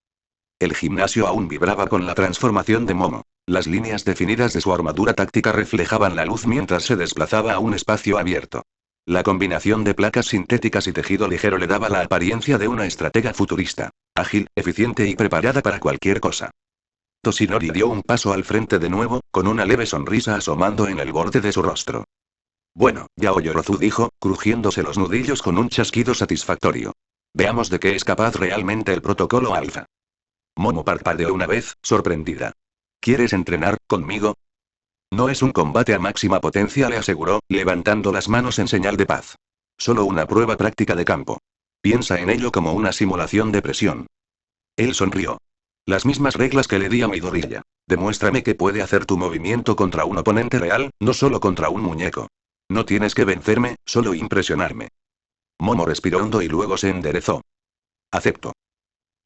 El gimnasio aún vibraba con la transformación de Momo. Las líneas definidas de su armadura táctica reflejaban la luz mientras se desplazaba a un espacio abierto. La combinación de placas sintéticas y tejido ligero le daba la apariencia de una estratega futurista. Ágil, eficiente y preparada para cualquier cosa. Toshinori dio un paso al frente de nuevo, con una leve sonrisa asomando en el borde de su rostro. Bueno, Yaoyorozu dijo, crujiéndose los nudillos con un chasquido satisfactorio. Veamos de qué es capaz realmente el protocolo alfa. Momo parpadeó una vez, sorprendida. ¿Quieres entrenar conmigo? No es un combate a máxima potencia, le aseguró, levantando las manos en señal de paz. Solo una prueba práctica de campo. Piensa en ello como una simulación de presión. Él sonrió. Las mismas reglas que le di a Midoriya. Demuéstrame que puede hacer tu movimiento contra un oponente real, no solo contra un muñeco. No tienes que vencerme, solo impresionarme. Momo respiró hondo y luego se enderezó. Acepto.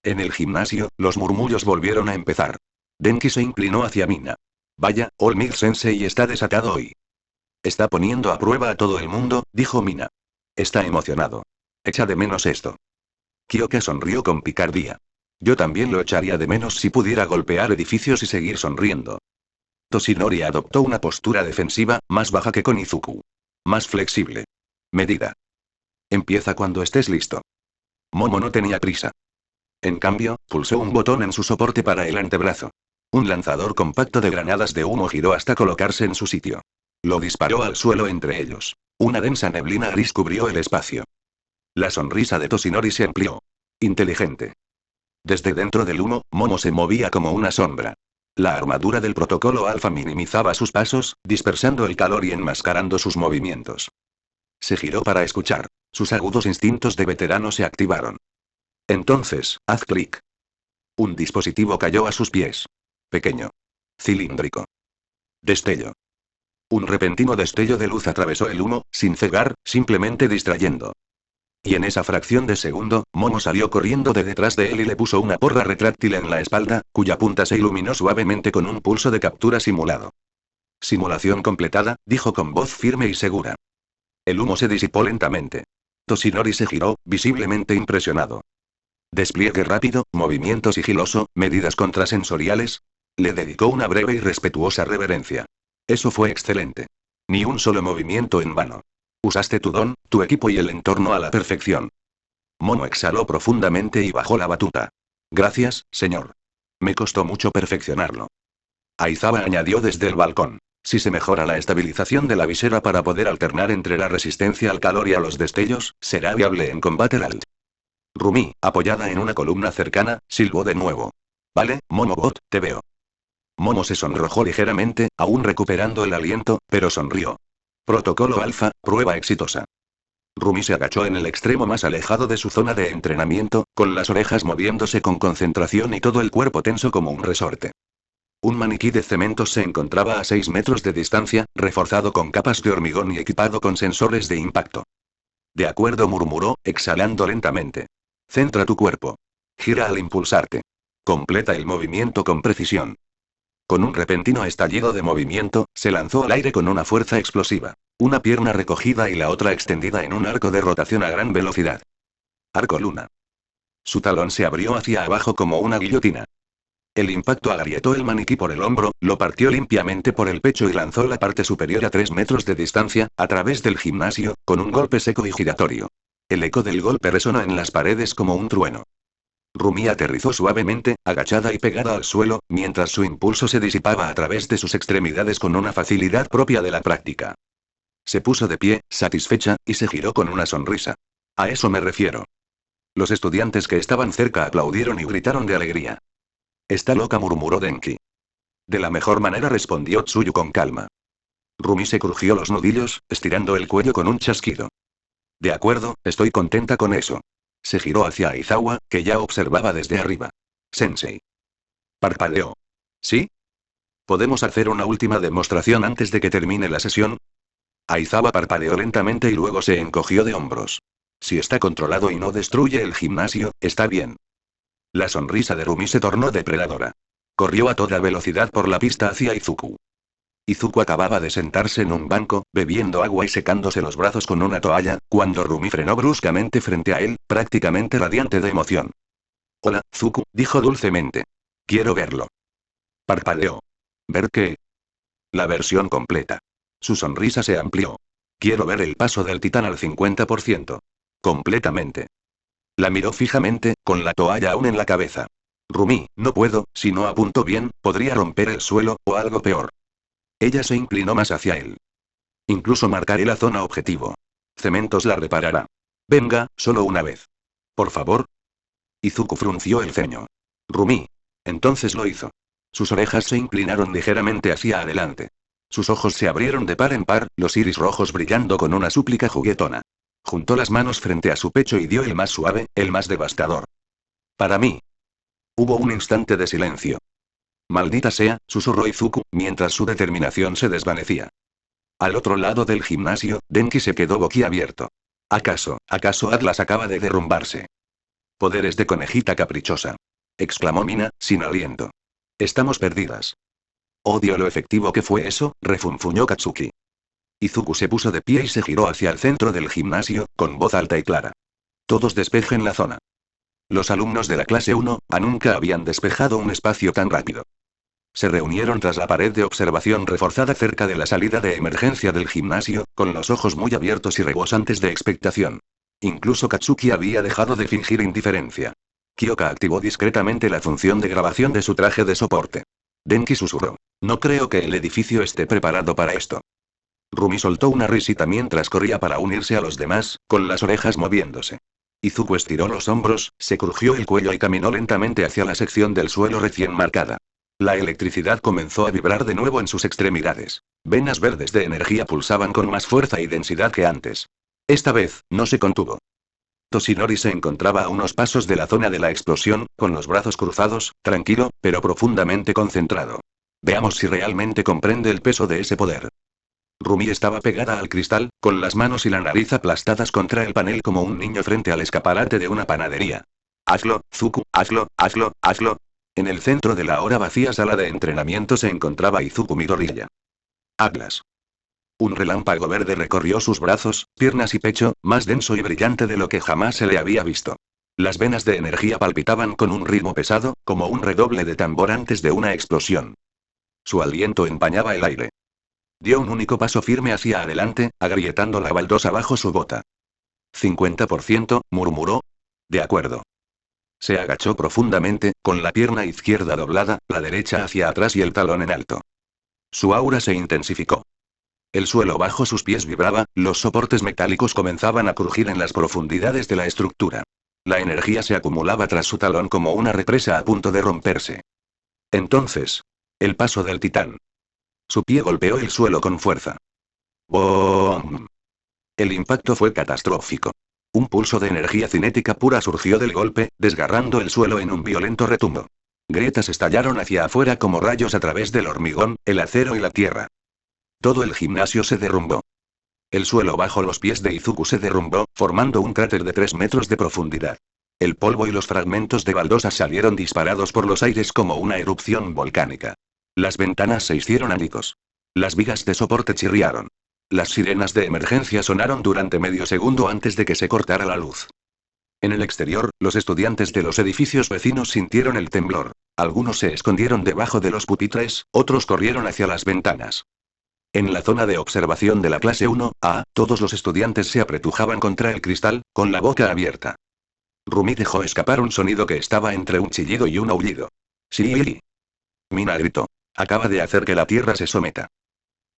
En el gimnasio, los murmullos volvieron a empezar. Denki se inclinó hacia Mina. Vaya, All-Might Sensei está desatado hoy. Está poniendo a prueba a todo el mundo, dijo Mina. Está emocionado. Echa de menos esto. Kyoka sonrió con picardía. Yo también lo echaría de menos si pudiera golpear edificios y seguir sonriendo. Toshinori adoptó una postura defensiva, más baja que con Izuku. Más flexible. Medida. Empieza cuando estés listo. Momo no tenía prisa. En cambio, pulsó un botón en su soporte para el antebrazo. Un lanzador compacto de granadas de humo giró hasta colocarse en su sitio. Lo disparó al suelo entre ellos. Una densa neblina gris cubrió el espacio. La sonrisa de Toshinori se amplió. Inteligente. Desde dentro del humo, Momo se movía como una sombra. La armadura del protocolo alfa minimizaba sus pasos, dispersando el calor y enmascarando sus movimientos. Se giró para escuchar. Sus agudos instintos de veterano se activaron. Entonces, haz clic. Un dispositivo cayó a sus pies. Pequeño. Cilíndrico. Destello. Un repentino destello de luz atravesó el humo, sin cegar, simplemente distrayendo. Y en esa fracción de segundo, Momo salió corriendo de detrás de él y le puso una porra retráctil en la espalda, cuya punta se iluminó suavemente con un pulso de captura simulado. Simulación completada, dijo con voz firme y segura. El humo se disipó lentamente. Toshinori se giró, visiblemente impresionado. Despliegue rápido, movimiento sigiloso, medidas contrasensoriales. Le dedicó una breve y respetuosa reverencia. Eso fue excelente. Ni un solo movimiento en vano. Usaste tu don, tu equipo y el entorno a la perfección. Momo exhaló profundamente y bajó la batuta. Gracias, señor. Me costó mucho perfeccionarlo. Aizawa añadió desde el balcón. Si se mejora la estabilización de la visera para poder alternar entre la resistencia al calor y a los destellos, será viable en combate real. Rumi, apoyada en una columna cercana, silbó de nuevo. Vale, Momobot, te veo. Momo se sonrojó ligeramente, aún recuperando el aliento, pero sonrió. Protocolo Alfa, prueba exitosa. Rumi se agachó en el extremo más alejado de su zona de entrenamiento, con las orejas moviéndose con concentración y todo el cuerpo tenso como un resorte. Un maniquí de cementos se encontraba a 6 metros de distancia, reforzado con capas de hormigón y equipado con sensores de impacto. De acuerdo, murmuró, exhalando lentamente. Centra tu cuerpo. Gira al impulsarte. Completa el movimiento con precisión. Con un repentino estallido de movimiento, se lanzó al aire con una fuerza explosiva. Una pierna recogida y la otra extendida en un arco de rotación a gran velocidad. Arco Luna. Su talón se abrió hacia abajo como una guillotina. El impacto agrietó el maniquí por el hombro, lo partió limpiamente por el pecho y lanzó la parte superior a 3 metros de distancia, a través del gimnasio, con un golpe seco y giratorio. El eco del golpe resonó en las paredes como un trueno. Rumi aterrizó suavemente, agachada y pegada al suelo, mientras su impulso se disipaba a través de sus extremidades con una facilidad propia de la práctica. Se puso de pie, satisfecha, y se giró con una sonrisa. A eso me refiero. Los estudiantes que estaban cerca aplaudieron y gritaron de alegría. Está loca, murmuró Denki. De la mejor manera, respondió Tsuyu con calma. Rumi se crujió los nudillos, estirando el cuello con un chasquido. De acuerdo, estoy contenta con eso. Se giró hacia Aizawa, que ya observaba desde arriba. Sensei. Parpadeó. ¿Sí? ¿Podemos hacer una última demostración antes de que termine la sesión? Aizawa parpadeó lentamente y luego se encogió de hombros. Si está controlado y no destruye el gimnasio, está bien. La sonrisa de Rumi se tornó depredadora. Corrió a toda velocidad por la pista hacia Izuku. Izuku acababa de sentarse en un banco, bebiendo agua y secándose los brazos con una toalla, cuando Rumi frenó bruscamente frente a él, prácticamente radiante de emoción. Hola, Zuku, dijo dulcemente. Quiero verlo. Parpadeó. ¿Ver qué? La versión completa. Su sonrisa se amplió. Quiero ver el paso del titán al 50%. Completamente. La miró fijamente, con la toalla aún en la cabeza. Rumi, no puedo, si no apunto bien, podría romper el suelo, o algo peor. Ella se inclinó más hacia él. Incluso marcaré la zona objetivo. Cementos la reparará. Venga, solo una vez. Por favor. Izuku frunció el ceño. Rumi. Entonces lo hizo. Sus orejas se inclinaron ligeramente hacia adelante. Sus ojos se abrieron de par en par, los iris rojos brillando con una súplica juguetona. Juntó las manos frente a su pecho y dio el más suave, el más devastador. Para mí. Hubo un instante de silencio. Maldita sea, susurró Izuku, mientras su determinación se desvanecía. Al otro lado del gimnasio, Denki se quedó boquiabierto. ¿Acaso Atlas acaba de derrumbarse? Poderes de conejita caprichosa. Exclamó Mina, sin aliento. Estamos perdidas. Odio lo efectivo que fue eso, refunfuñó Katsuki. Izuku se puso de pie y se giró hacia el centro del gimnasio, con voz alta y clara. Todos despejen la zona. Los alumnos de la clase 1A nunca habían despejado un espacio tan rápido. Se reunieron tras la pared de observación reforzada cerca de la salida de emergencia del gimnasio, con los ojos muy abiertos y rebosantes de expectación. Incluso Katsuki había dejado de fingir indiferencia. Kyoka activó discretamente la función de grabación de su traje de soporte. Denki susurró. No creo que el edificio esté preparado para esto. Rumi soltó una risita mientras corría para unirse a los demás, con las orejas moviéndose. Izuku estiró los hombros, se crujió el cuello y caminó lentamente hacia la sección del suelo recién marcada. La electricidad comenzó a vibrar de nuevo en sus extremidades. Venas verdes de energía pulsaban con más fuerza y densidad que antes. Esta vez, no se contuvo. Toshinori se encontraba a unos pasos de la zona de la explosión, con los brazos cruzados, tranquilo, pero profundamente concentrado. Veamos si realmente comprende el peso de ese poder. Rumi estaba pegada al cristal, con las manos y la nariz aplastadas contra el panel como un niño frente al escaparate de una panadería. Hazlo, Zuku, hazlo, hazlo, hazlo. En el centro de la ahora vacía sala de entrenamiento se encontraba Izuku Midoriya. Atlas. Un relámpago verde recorrió sus brazos, piernas y pecho, más denso y brillante de lo que jamás se le había visto. Las venas de energía palpitaban con un ritmo pesado, como un redoble de tambor antes de una explosión. Su aliento empañaba el aire. Dio un único paso firme hacia adelante, agrietando la baldosa bajo su bota. 50%, murmuró. De acuerdo. Se agachó profundamente, con la pierna izquierda doblada, la derecha hacia atrás y el talón en alto. Su aura se intensificó. El suelo bajo sus pies vibraba, los soportes metálicos comenzaban a crujir en las profundidades de la estructura. La energía se acumulaba tras su talón como una represa a punto de romperse. Entonces. El paso del titán. Su pie golpeó el suelo con fuerza. ¡Boom! El impacto fue catastrófico. Un pulso de energía cinética pura surgió del golpe, desgarrando el suelo en un violento retumbo. Grietas estallaron hacia afuera como rayos a través del hormigón, el acero y la tierra. Todo el gimnasio se derrumbó. El suelo bajo los pies de Izuku se derrumbó, formando un cráter de 3 metros de profundidad. El polvo y los fragmentos de baldosa salieron disparados por los aires como una erupción volcánica. Las ventanas se hicieron añicos. Las vigas de soporte chirriaron. Las sirenas de emergencia sonaron durante medio segundo antes de que se cortara la luz. En el exterior, los estudiantes de los edificios vecinos sintieron el temblor. Algunos se escondieron debajo de los pupitres, otros corrieron hacia las ventanas. En la zona de observación de la clase 1A, todos los estudiantes se apretujaban contra el cristal, con la boca abierta. Rumi dejó escapar un sonido que estaba entre un chillido y un aullido. ¡Sí! Mina gritó. Acaba de hacer que la tierra se someta.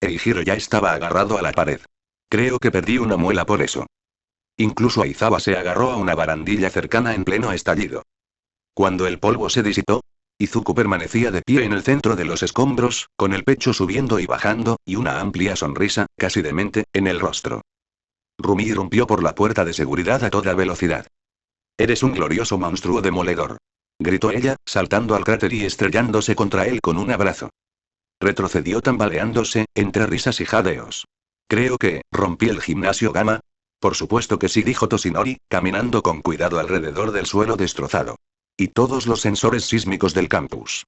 Eijiro ya estaba agarrado a la pared. Creo que perdí una muela por eso. Incluso Aizawa se agarró a una barandilla cercana en pleno estallido. Cuando el polvo se disipó, Izuku permanecía de pie en el centro de los escombros, con el pecho subiendo y bajando, y una amplia sonrisa, casi demente, en el rostro. Rumi irrumpió por la puerta de seguridad a toda velocidad. «Eres un glorioso monstruo demoledor», gritó ella, saltando al cráter y estrellándose contra él con un abrazo. Retrocedió tambaleándose, entre risas y jadeos. «Creo que, rompí el gimnasio Gamma». «Por supuesto que sí», dijo Toshinori, caminando con cuidado alrededor del suelo destrozado. «Y todos los sensores sísmicos del campus».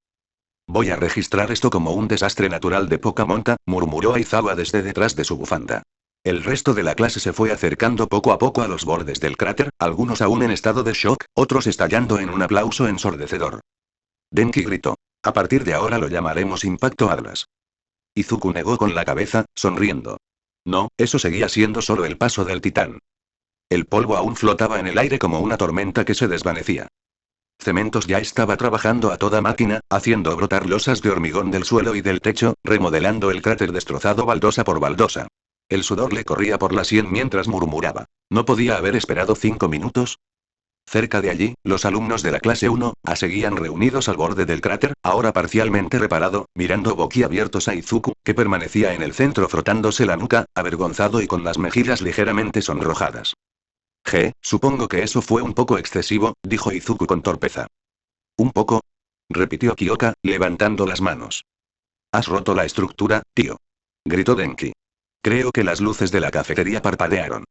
«Voy a registrar esto como un desastre natural de poca monta», murmuró Aizawa desde detrás de su bufanda. El resto de la clase se fue acercando poco a poco a los bordes del cráter, algunos aún en estado de shock, otros estallando en un aplauso ensordecedor. Denki gritó. «A partir de ahora lo llamaremos Impacto Atlas». Izuku negó con la cabeza, sonriendo. No, eso seguía siendo solo el paso del titán. El polvo aún flotaba en el aire como una tormenta que se desvanecía. Cementos ya estaba trabajando a toda máquina, haciendo brotar losas de hormigón del suelo y del techo, remodelando el cráter destrozado baldosa por baldosa. El sudor le corría por la sien mientras murmuraba. ¿No podía haber esperado 5 minutos? Cerca de allí, los alumnos de la clase 1A seguían reunidos al borde del cráter, ahora parcialmente reparado, mirando boquiabiertos a Izuku, que permanecía en el centro frotándose la nuca, avergonzado y con las mejillas ligeramente sonrojadas. Supongo que eso fue un poco excesivo, dijo Izuku con torpeza. ¿Un poco? Repitió Kyoka, levantando las manos. Has roto la estructura, tío. Gritó Denki. Creo que las luces de la cafetería parpadearon.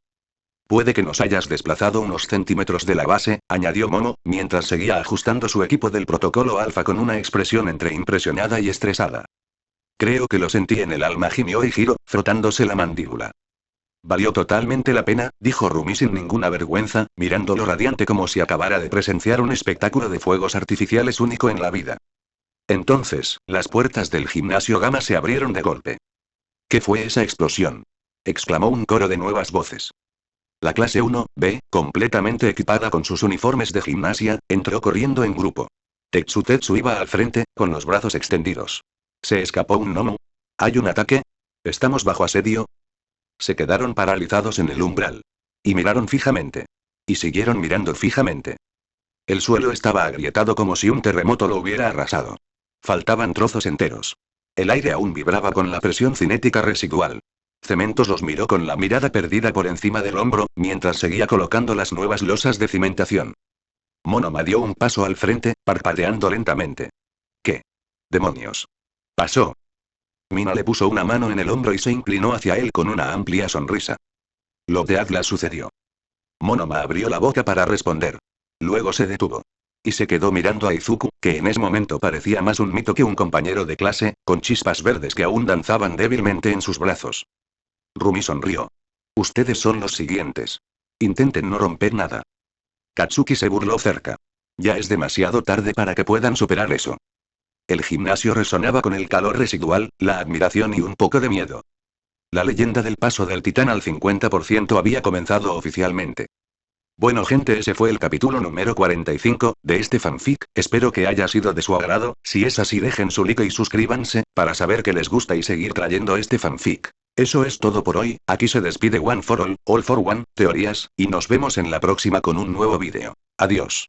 Puede que nos hayas desplazado unos centímetros de la base, añadió Momo, mientras seguía ajustando su equipo del protocolo alfa con una expresión entre impresionada y estresada. Creo que lo sentí en el alma, gimió Hiro, frotándose la mandíbula. Valió totalmente la pena, dijo Rumi sin ninguna vergüenza, mirándolo radiante como si acabara de presenciar un espectáculo de fuegos artificiales único en la vida. Entonces, las puertas del gimnasio Gamma se abrieron de golpe. ¿Qué fue esa explosión?, exclamó un coro de nuevas voces. La clase 1B, completamente equipada con sus uniformes de gimnasia, entró corriendo en grupo. Tetsu iba al frente, con los brazos extendidos. ¿Se escapó un gnomo? ¿Hay un ataque? ¿Estamos bajo asedio? Se quedaron paralizados en el umbral. Y miraron fijamente. Y siguieron mirando fijamente. El suelo estaba agrietado como si un terremoto lo hubiera arrasado. Faltaban trozos enteros. El aire aún vibraba con la presión cinética residual. Cementos los miró con la mirada perdida por encima del hombro, mientras seguía colocando las nuevas losas de cimentación. Monoma dio un paso al frente, parpadeando lentamente. ¿Qué demonios pasó? Mina le puso una mano en el hombro y se inclinó hacia él con una amplia sonrisa. Lo de Atlas sucedió. Monoma abrió la boca para responder. Luego se detuvo. Y se quedó mirando a Izuku, que en ese momento parecía más un mito que un compañero de clase, con chispas verdes que aún danzaban débilmente en sus brazos. Rumi sonrió. Ustedes son los siguientes. Intenten no romper nada. Katsuki se burló cerca. Ya es demasiado tarde para que puedan superar eso. El gimnasio resonaba con el calor residual, la admiración y un poco de miedo. La leyenda del paso del titán al 50% había comenzado oficialmente. Bueno gente, ese fue el capítulo número 45, de este fanfic, espero que haya sido de su agrado, si es así dejen su like y suscríbanse, para saber que les gusta y seguir trayendo este fanfic. Eso es todo por hoy, aquí se despide One for All for One, teorías, y nos vemos en la próxima con un nuevo vídeo. Adiós.